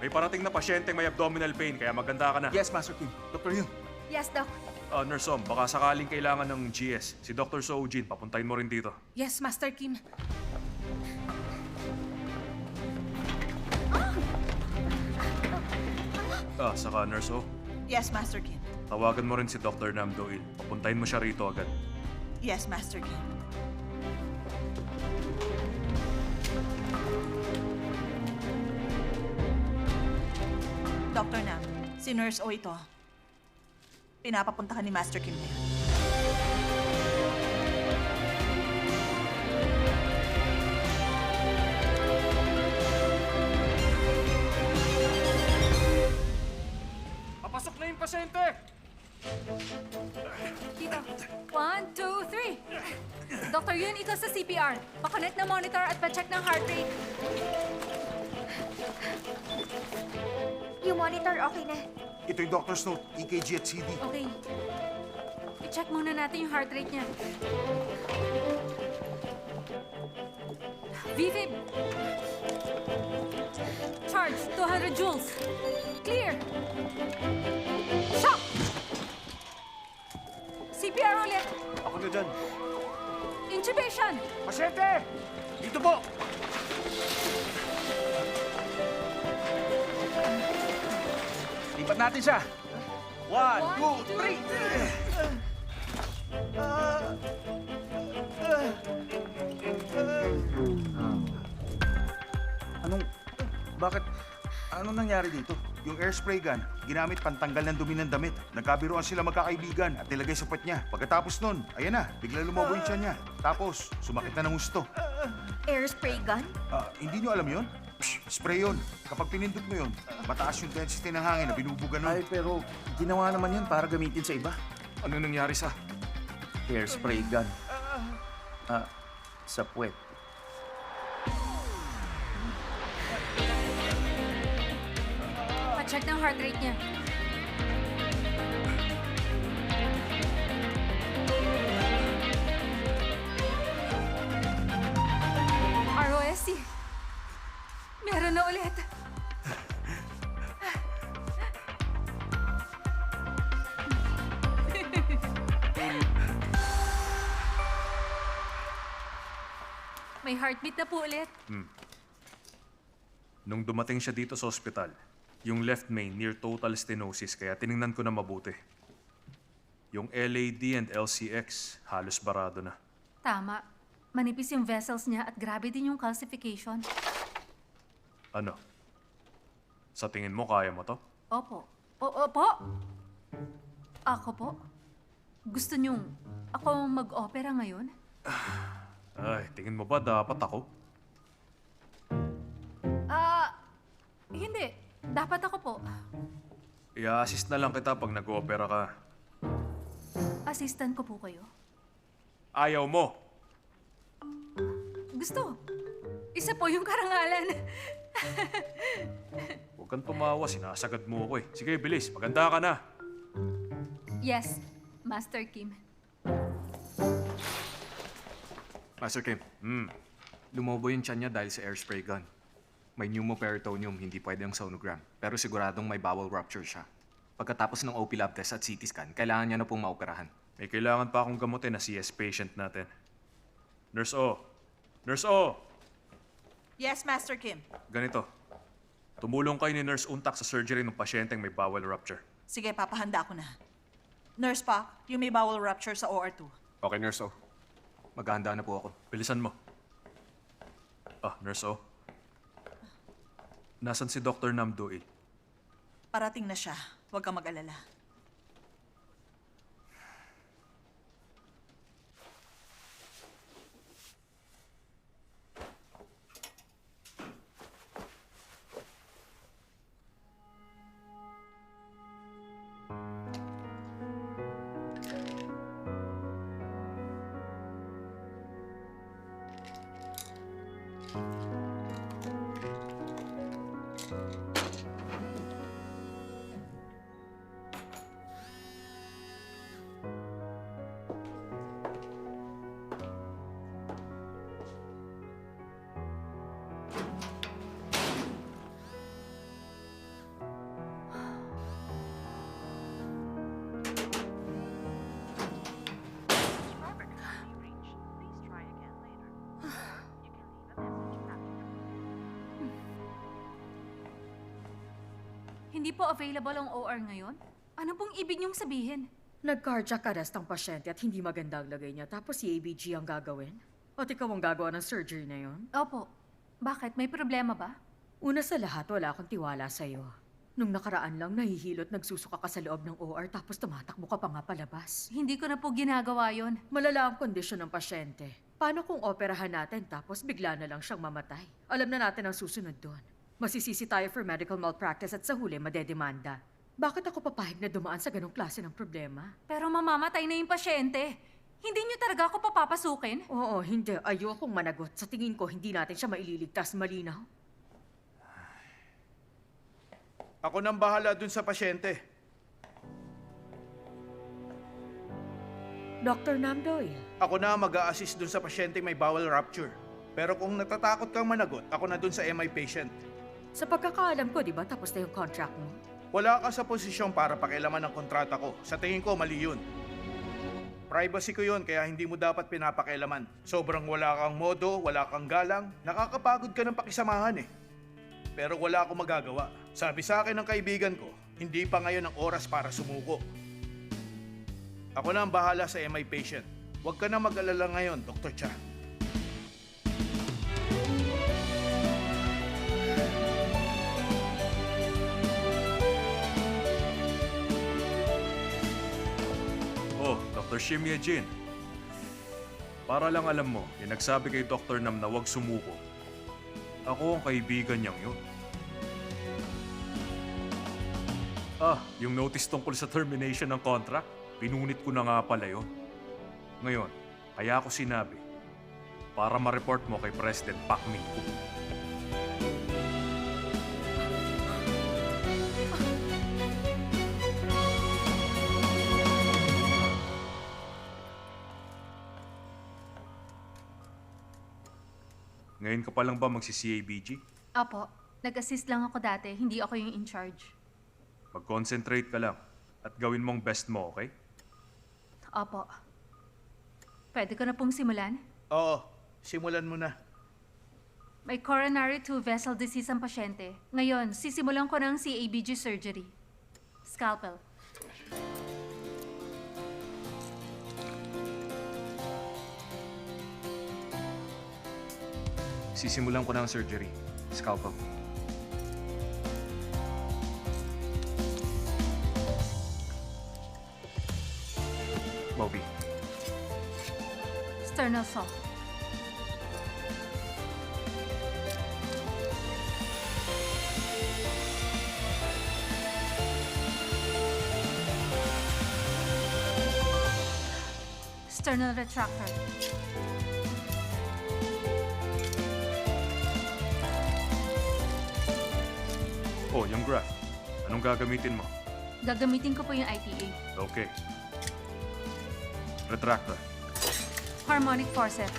May parating na pasyenteng may abdominal pain kaya maganda ka na. Yes, Master Kim. Dr. Yung. Yes, Doc. Nurse Om, baka sakaling kailangan ng GS. Si Dr. Soojin, papuntahin mo rin dito. Yes, Master Kim. Saka Nurse O, Yes, Master Kim. tawagan mo rin si Dr. Nam Doil. Papuntahin mo siya rito agad. Yes, Master Kim. Dr. Nam, si Nurse O ito. Pinapapuntahan ni Master Kim ngayon. Papasok na yung pasyente! Dito. 1, 2, 3. Dr. Yun, ito sa CPR. Pa-connect na monitor at pa-check ng heart rate. Yung monitor, okay na. Ito yung doctor's note, EKG at CD. Okay. I-check muna natin yung heart rate niya. VFib. Charge, 200 joules. Clear. Shock! CPR ulit. Ako na dyan. Intubation. Pasyente! Dito po! Lipat natin siya. 1, 2, 3. Bakit? Anong nangyari dito? Yung air spray gun, ginamit pantanggal ng dumi ng damit. Nagkabiruan sila magkakaibigan at nilagay sa puwet niya. Pagkatapos nun, ayan na, bigla lumobo yung tiyan niya. Tapos, sumakit na ng gusto. Air spray gun? Hindi niyo alam yon? Spray yun. Kapag pinindot mo yun, mataas yung density ng hangin na binubuga nun. Ay, pero ginawa naman yun para gamitin sa iba. Ano nangyari sa... Hairspray gun. Sa puwet. Pa-check ng heart rate niya. ROSC. Meron na ulit. May heartbeat na po ulit. Nung dumating siya dito sa ospital, yung left main near total stenosis kaya tiningnan ko na mabuti. Yung LAD and LCX halos barado na. Tama. Manipis yung vessels niya at grabe din yung calcification. Ano? Sa tingin mo kaya mo to? Opo. Opo. Ako po. Gusto niyong ako mag-opera ngayon? Ay, tingin mo ba dapat ako? Hindi. Dapat ako po. I-assist na lang kita pag nag-opera ka. assistant ko po kayo. Ayaw mo. Gusto. Isa po yung karangalan. Huwag kang tumawa, sinasagad mo ako eh. Sige, bilis, maganda ka na. Yes, Master Kim. Master Kim, lumobo yung tiyan niya dahil sa airspray gun. May pneumoperitoneum, hindi pwede ang sonogram. Pero siguradong may bowel rupture siya. Pagkatapos ng OP lab test at CT scan, kailangan niya na pong maoperahan. May kailangan pa akong gamutin na CS patient natin. Nurse O! Nurse O! Yes, Master Kim. Ganito. Tumulong kayo ni Nurse Untak sa surgery ng pasyenteng may bowel rupture. Sige, papahanda ko na. Nurse Pak, yung may bowel rupture sa OR2. Okay, Nurse O. Maghahanda na po ako. Bilisan mo. Nurse O. Nasaan si Dr. Nam Doil? Parating na siya. Huwag kang mag-alala. Hindi po available ang OR ngayon? Ano pong ibig niyong sabihin? Nag-cardiac arrest ang pasyente at hindi maganda ang lagay niya tapos si ABG ang gagawin? At ikaw ang gagawa ng surgery na yon? Opo. Bakit? May problema ba? Una sa lahat, wala akong tiwala sa'yo. Nung nakaraan lang, nahihilot, nagsusuka ka sa loob ng OR tapos tumatakbo ka pa nga palabas. Hindi ko na po ginagawa yon. Malala ang kondisyon ng pasyente. Paano kung operahan natin tapos bigla na lang siyang mamatay? Alam na natin ang susunod doon. Masisisi tayo for medical malpractice at sa huli madedemanda. Bakit ako papahig na dumaan sa ganong klase ng problema? Pero mamamatay na yung pasyente. Hindi niyo talaga ako papapasukin? Oo, hindi. Ayokong managot. Sa tingin ko, hindi natin siya maililigtas. Malinaw. Ako nang bahala dun sa pasyente. Dr. Nam Doyle. Ako na mag-a-assist dun sa pasyente may bowel rupture. Pero kung natatakot kang managot, ako na dun sa MI patient. Sa pagkakaalam ko, di ba, tapos na yung contract mo? Wala ka sa posisyon para pakialaman ng kontrata ko. Sa tingin ko, mali yun. Privacy ko yun, kaya hindi mo dapat pinapakialaman. Sobrang wala kang modo, wala kang galang, nakakapagod ka ng pakisamahan eh. Pero wala akong magagawa. Sabi sa akin ng kaibigan ko, hindi pa ngayon ang oras para sumuko. Ako na ang bahala sa MI patient. Huwag ka na mag-alala ngayon, Dr. Cha. Dr. Shimye Jin. Para lang alam mo, yung nagsabi kay Dr. Nam na huwag sumuko. Ako ang kaibigan niyang yun. Yung notice tungkol sa termination ng contract, pinunit ko na nga pala yun. Ngayon, kaya ako sinabi, para ma-report mo kay President Pak Min-guk. Ngayon ka pa lang ba magsi-CABG? Opo. Nag-assist lang ako dati. Hindi ako yung in-charge. Mag-concentrate ka lang at gawin mong best mo, okay? Opo. Pwede ko na pong simulan? Oo, simulan mo na. May coronary 2 vessel disease ang pasyente. Ngayon, sisimulan ko ng CABG surgery. Scalpel. Sisimulan ko na ang surgery. Scalpel. Bobby. Sternal saw. External retractor. Oh, yung graph. Anong gagamitin mo? Gagamitin ko po yung ITA. Okay. Retractor. Harmonic forceps.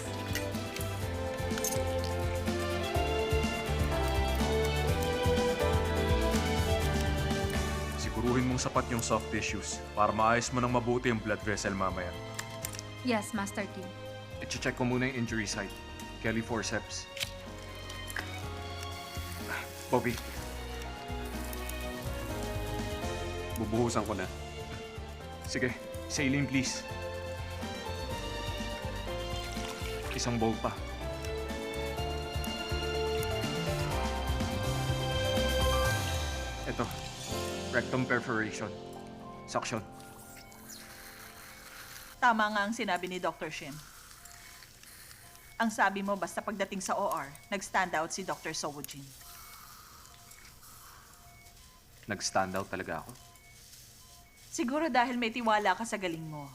Siguruhin mong sapat yung soft tissues para maayos mo ng mabuti yung blood vessel mamaya. Yes, Master Kim. I-check ko muna yung injury site. Kelly forceps. Bobby. Bubuhusan ko na. Sige, saline please. Isang bowl pa. Ito, rectum perforation. Suction. Tama nga ang sinabi ni Dr. Shim. Ang sabi mo, basta pagdating sa OR, nag-stand out si Dr. Sowojin. Nag-stand out talaga ako. Siguro dahil may tiwala ka sa galing mo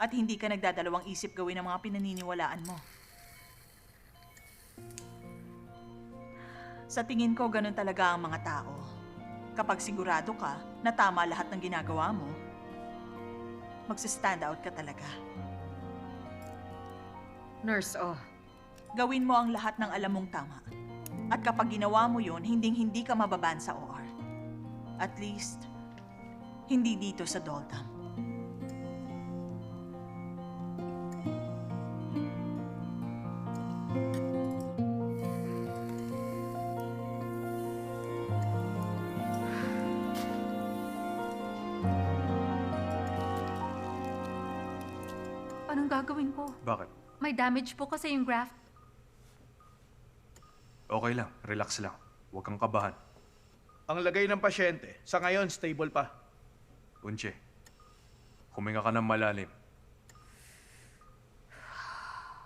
at hindi ka nagdadalawang isip gawin ang mga pinaniniwalaan mo. Sa tingin ko, ganun talaga ang mga tao. Kapag sigurado ka na tama lahat ng ginagawa mo, magsa-stand out ka talaga. Nurse Oh. Gawin mo ang lahat ng alam mong tama. At kapag ginawa mo yun, hinding-hindi ka mababan sa OR. At least, hindi dito sa Doldam. Anong gagawin ko? Bakit? May damage po kasi yung graft. Okay lang. Relax lang. Huwag kang kabahan. Ang lagay ng pasyente, sa ngayon, stable pa. Unche, huminga ka ng malalim.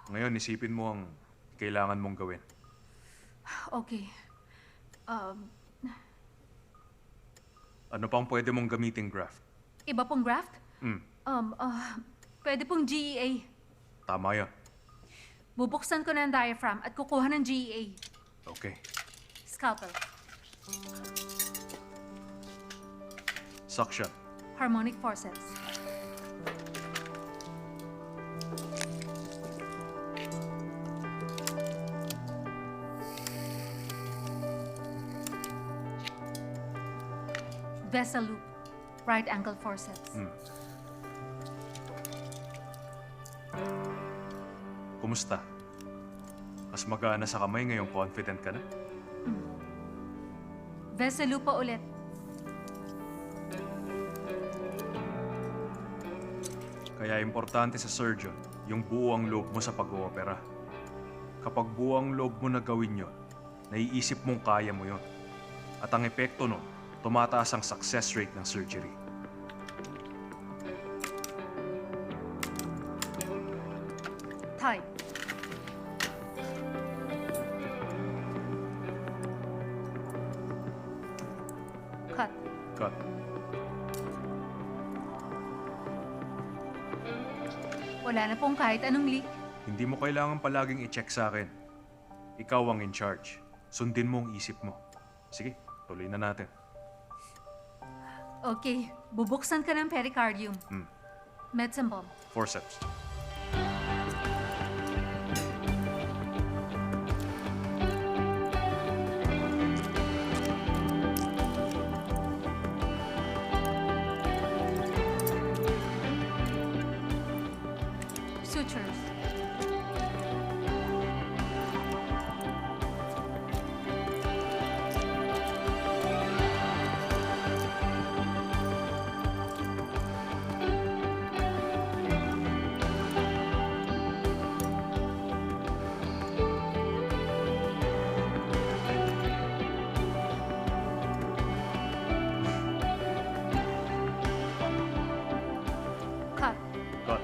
Ngayon, isipin mo ang kailangan mong gawin. Okay. Ano pang pwede mong gamiting graft? Iba pong graft? Hmm, Pwede pong GEA. tama yan. Bubuksan ko na ang diaphragm at kukuha ng GEA. Okay. Scalpel. Suction. Harmonic forceps. Vessel loop. Right angle forceps. Kumusta? Mas magana sa kamay ngayong confident ka na? Vessel loop pa ulit. Kaya importante sa surgeon yung buwang loob mo sa pag-oopera. Kapag buwang loob mo na gawin yun, naiisip mong kaya mo yun. At ang epekto nun, tumataas ang success rate ng surgery. Tie. Cut. Cut. Wala na pong kahit anong leak. Hindi mo kailangan palaging i-check sa akin. Ikaw ang in charge. Sundin mo ang isip mo. Sige, tuloy na natin. Okay, bubuksan ka ng pericardium. Medicine bomb. Forceps. Sutures. Cut. Cut.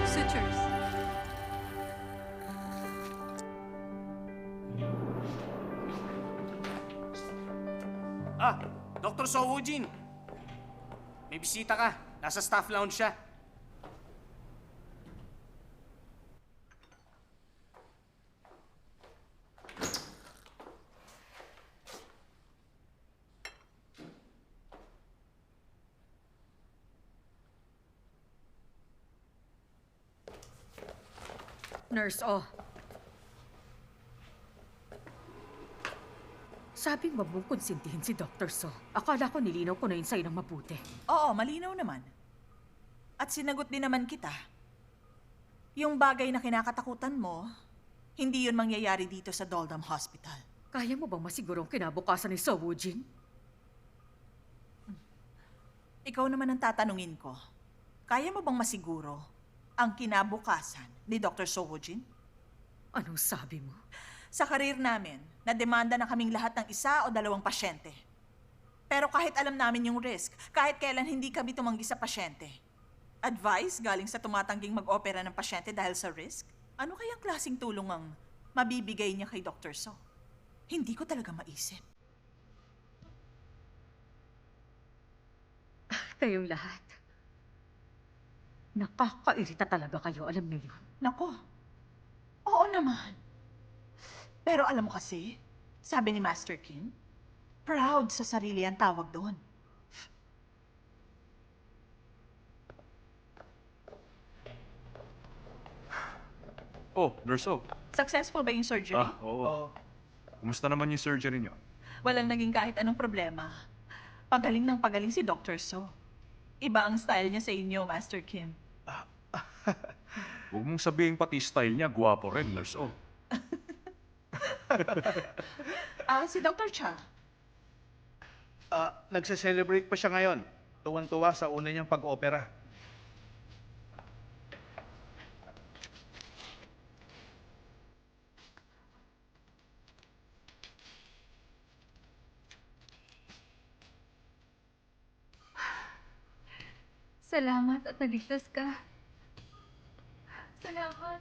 Sutures. Dr. Sowojin! May bisita ka. Nasa staff lounge siya. Nurse O. Sabing wag mong konsintihin si Dr. So. Akala ko nilinaw ko na yun sa'yo ng mabuti. Oo, malinaw naman. At sinagot din naman kita. Yung bagay na kinakatakutan mo, hindi yun mangyayari dito sa Doldam Hospital. Kaya mo bang masigurong kinabukasan ni So Woojin? Ikaw naman ang tatanungin ko. Kaya mo bang masiguro ang kinabukasan ni Dr. Sowojin? Anong sabi mo? Sa karir namin, nademanda na kaming lahat ng 1 o 2 pasyente. Pero kahit alam namin yung risk, kahit kailan hindi kami tumanggi sa pasyente. Advice galing sa tumatangging mag-opera ng pasyente dahil sa risk? Ano kayang klaseng tulong ang mabibigay niya kay Dr. So? Hindi ko talaga maisip. Kayong lahat. Nakakairita talaga kayo, alam niyo yun. Nako, oo naman. Pero alam mo kasi, sabi ni Master Kim, proud sa sarili ang tawag doon. Oh, Nurse O. Successful ba yung surgery? Oo. Kumusta naman yung surgery niyo? Walang naging kahit anong problema. Pagaling ng pagaling si Dr. So. Iba ang style niya sa inyo, Master Kim. Huwag mong sabihin pati style niya, gwapo rin, Nurse O. Si Dr. Cha. Nagse-celebrate pa siya ngayon. Tuwan-tuwa sa una niyang pag-opera. Salamat at naligtas ka. Salamat.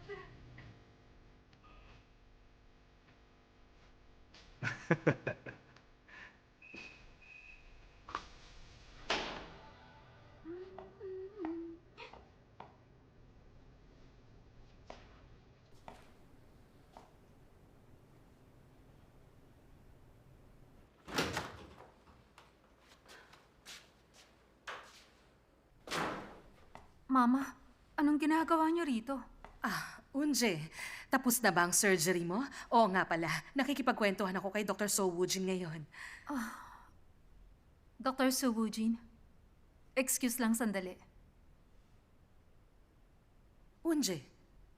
Mama, anong ginagawa niyo rito? Unje, tapos na ba ang surgery mo? Oo nga pala, nakikipagkwentuhan ako kay Dr. So Woojin ngayon. Dr. Sowojin, excuse lang sandali. Unje,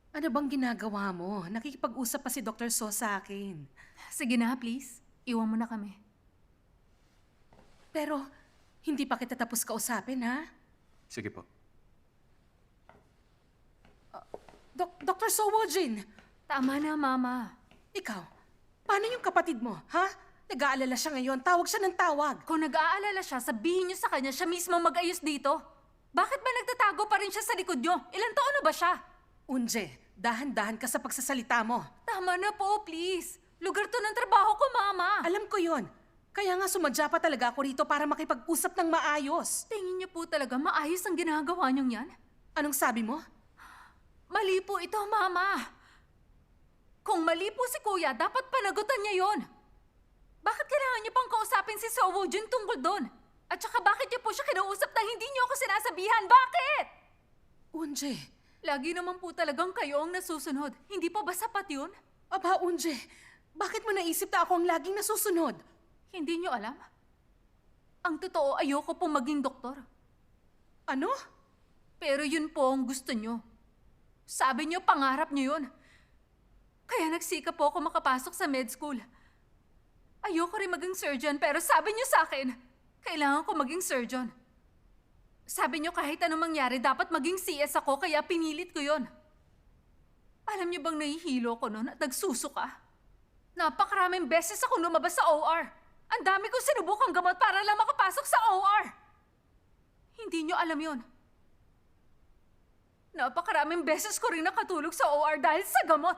ano bang ginagawa mo? Nakikipag-usap pa si Dr. So sa akin. Sige na, please. Iwan mo na kami. Pero, hindi pa kita tapos kausapin, ha? Sige po. Dr. So Woojin, Tama na, Mama. ikaw, paano yung kapatid mo, ha? Nag-aalala siya ngayon, tawag siya ng tawag. Kung nag-aalala siya, sabihin niyo sa kanya siya mismo mag-ayos dito. Bakit ba nagtatago pa rin siya sa likod niyo? Ilang taon na ba siya? Unje, dahan-dahan ka sa pagsasalita mo. Tama na po, please. Lugar to ng trabaho ko, Mama. Alam ko yon. Kaya nga sumadya pa talaga ako rito para makipag-usap ng maayos. Tingin niyo po talaga maayos ang ginagawa niyong yan? Anong sabi mo? Mali po ito, Mama. Kung mali po si Kuya, dapat panagutan niya yon. Bakit kailangan niyo pang kausapin si So Woojin tungkol doon? At saka bakit niyo po siya kinausap na hindi niyo ako sinasabihan? Bakit? Unje, Lagi naman po talagang kayo ang nasusunod. Hindi pa ba sapat yun? aba Unje, bakit mo naisip na ako ang laging nasusunod? Hindi niyo alam? Ang totoo, ayoko pong maging doktor. Ano? Pero yun po ang gusto niyo. Sabi niyo, pangarap niyo yun. Kaya nagsikap po ako makapasok sa med school. Ayoko rin maging surgeon, pero sabi niyo sa akin, kailangan ko maging surgeon. Sabi niyo kahit anong mangyari, dapat maging CS ako, kaya pinilit ko yon. Alam niyo bang nahihilo ko noon at nagsusuka? Napakaraming beses akong lumabas sa OR. Ang dami kong sinubukang gamot para lang makapasok sa OR. Hindi niyo alam yon. Napakaraming beses ko rin nakatulog sa OR dahil sa gamot.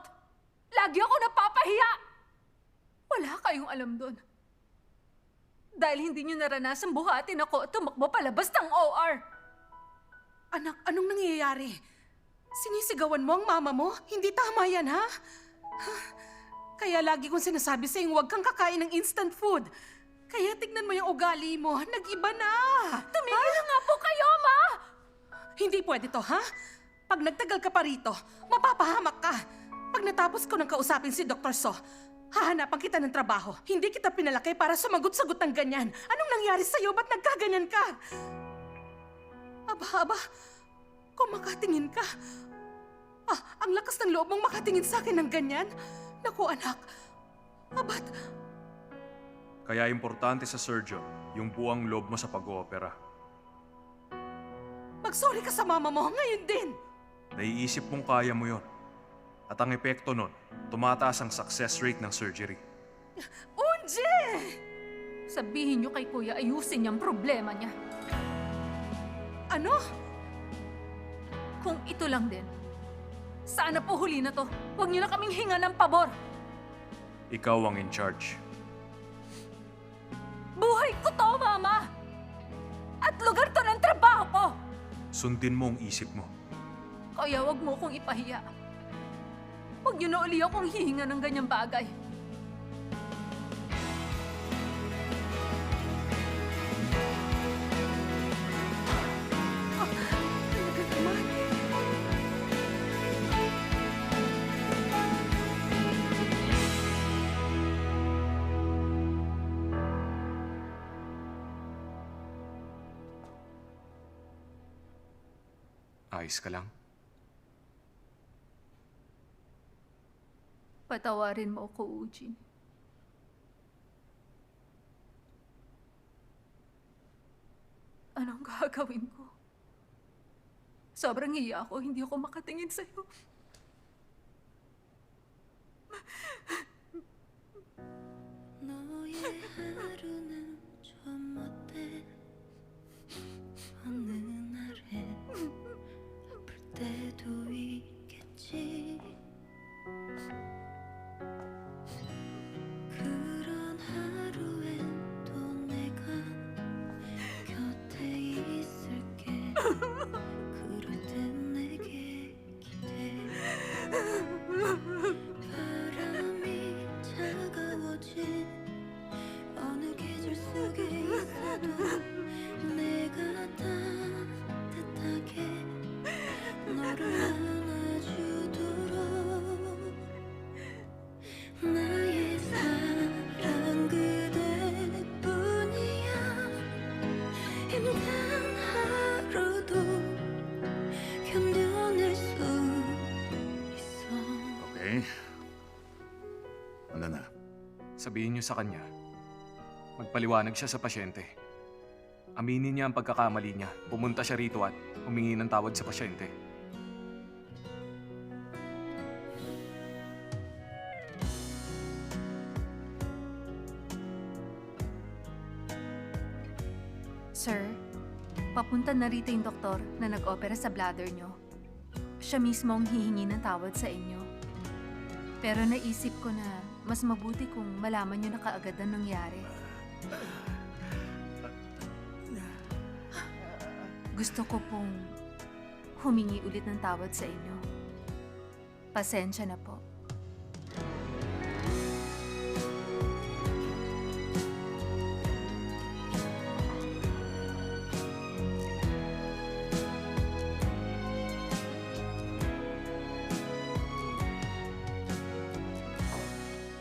Lagi ako napapahiya. Wala kayong alam doon. Dahil hindi niyo naranasan buhatin ako at tumakbo palabas ng OR. Anak, anong nangyayari? Sinisigawan mo ang mama mo? Hindi tama yan, ha? Kaya lagi kong sinasabi sa'yo, huwag kang kakain ng instant food. Kaya tignan mo yung ugali mo, nag-iba na. Tumigil na nga po kayo, Ma! Hindi pwede to, ha? Pag nagtagal ka pa rito, mapapahamak ka. Pag natapos ko nang kausapin si Dr. So, hahanapan kita ng trabaho. Hindi kita pinalaki para sumagot-sagot ng ganyan. Anong nangyari sa'yo? Ba't nagkaganyan ka? Aba, kung makatingin ka. Ang lakas ng loob mong makatingin sa akin ng ganyan. Naku, anak. Abat, Kaya importante sa surgeon yung buwang loob mo sa pag-oopera. magsorry ka sa mama mo ngayon din. Naiisip mong kaya mo yon. At ang epekto nun, tumataas ang success rate ng surgery. Unji! Sabihin niyo kay Kuya ayusin niyang problema niya. Ano? Kung ito lang din, sana po huli na to. Huwag niyo na kaming hinga ng pabor. Ikaw ang in charge. Buhay ko to, Mama! At lugar to ng trabaho ko! Sundin mo ang isip mo. Kaya wag mo akong ipahiya. Huwag niyo na uli akong hihinga ng ganyang bagay. Talaga naman. Ayos ka lang? Patawarin mo ako, Eugene. Anong gagawin ko? Sobrang hiya ako, hindi ako makatingin sa'yo. 너의 하루는 좀 어때? 어느 날엔 아플 때도 있겠지. 그런 하루엔 또 내가 곁에 있을게. 그럴 땐 내게 기대. 바람이 차가워진 어느 계절 속에 있어도 내가 따뜻하게 너를 안아주도록 나의 사랑 그대뿐이야. 힘든 하루도 견뎌낼 수 있어. Okay. Ano na? Sabihin niyo sa kanya, magpaliwanag siya sa pasyente. Aminin niya ang pagkakamali niya. Pumunta siya rito at humingi ng tawad sa pasyente. Sir, papunta na rito yung doktor na nag-opera sa bladder nyo. Siya mismo ang hihingi ng tawad sa inyo. Pero naisip ko na mas mabuti kung malaman nyo na kaagad ang nangyari. Gusto ko pong humingi ulit ng tawad sa inyo. Pasensya na po.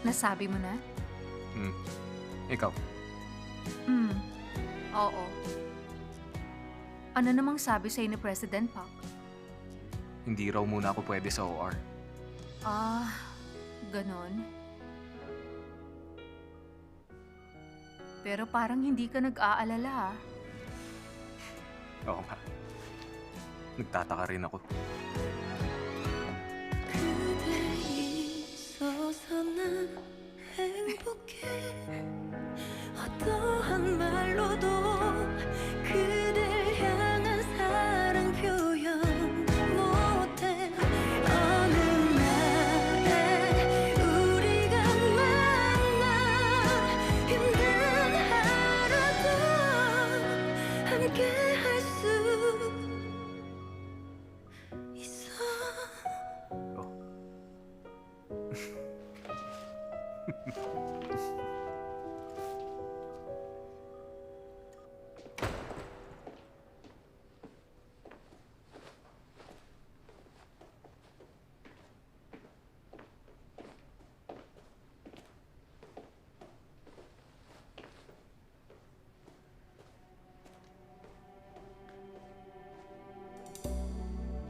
Nasabi mo na? Ikaw, Oo. Ano namang sabi sa'yo ni President Park? hindi raw muna ako pwede sa OR. Ganon. Pero parang hindi ka nag-aalala, ah. Oo nga. Nagtataka rin ako. 그대 있어서 난 행복해. 어떠한 말로도 그댈 향한 사랑 표현 못해. 어느 날에 우리가 만나 힘든 하루도 함께 할 수 있어.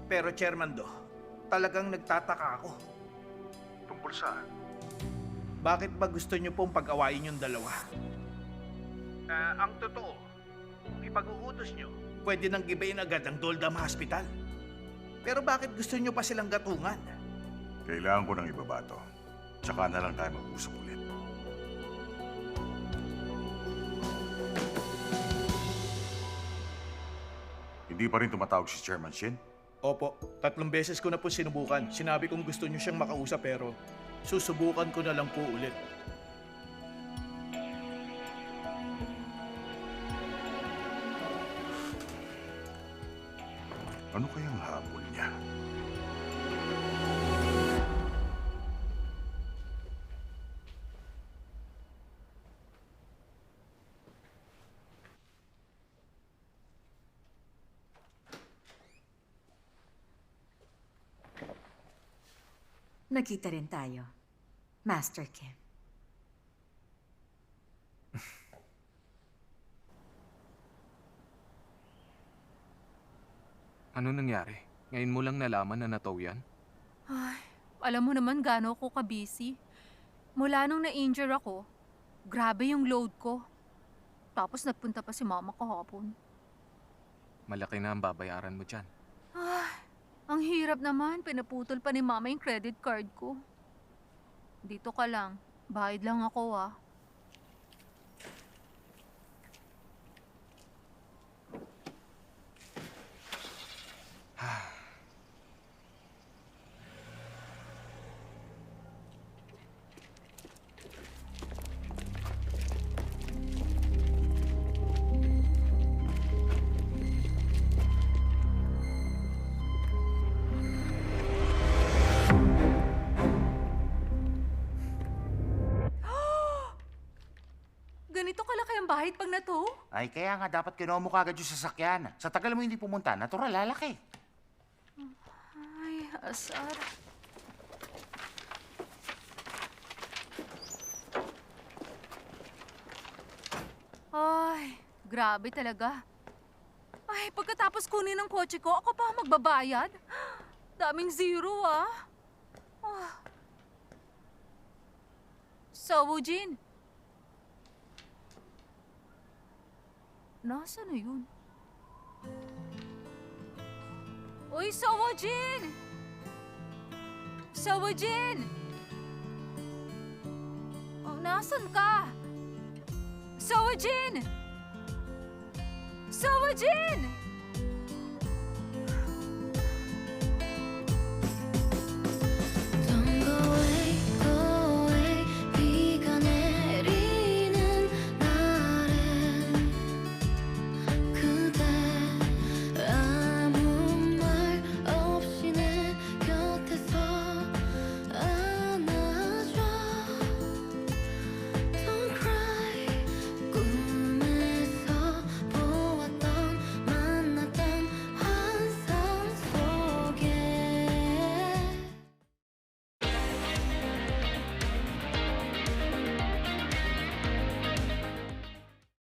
Pero Chairman Do, talagang nagtataka ako. Tungkol saan? Bakit ba gusto niyo pong pag-awayin yung dalawa? Ang totoo, kung ipag-uutos niyo, pwede nang gibayin agad ang Doldam Hospital. Pero bakit gusto niyo pa silang gatungan? Kailangan ko ng ibaba to. Tsaka na lang tayo mag-usap ulit. Hindi pa rin tumatawag si Chairman Shin? Opo, 3 beses ko na po sinubukan. Sinabi kong gusto niyo siyang makausap pero susubukan ko na lang po ulit. Ano kayang habol niya? Nagkita rin tayo, Master Kim. Ano nangyari? Ngayon mo lang nalaman na natow yan? Ay, alam mo naman gaano ako ka-busy. Mula nung na-injure ako, grabe yung load ko. Tapos nagpunta pa si mama kahapon. Malaki na ang babayaran mo dyan. Ay, ang hirap naman. Pinaputol pa ni mama yung credit card ko. Dito ka lang. Bayad lang ako ah. Ganito kalaki ang bahid pag nato? Ay, kaya nga dapat kinuha mo kagad yung sasakyan. Sa tagal mo hindi pumunta, natural lalaki. Ay, asar. Ay, grabe talaga. Ay, pagkatapos kunin ng kotse ko, ako pa magbabayad? Daming zero ah. So, Wujin. Nasaan na yun? Uy, Sowojin! Sowojin! Oh, nasan ka? Sowojin! Sowojin!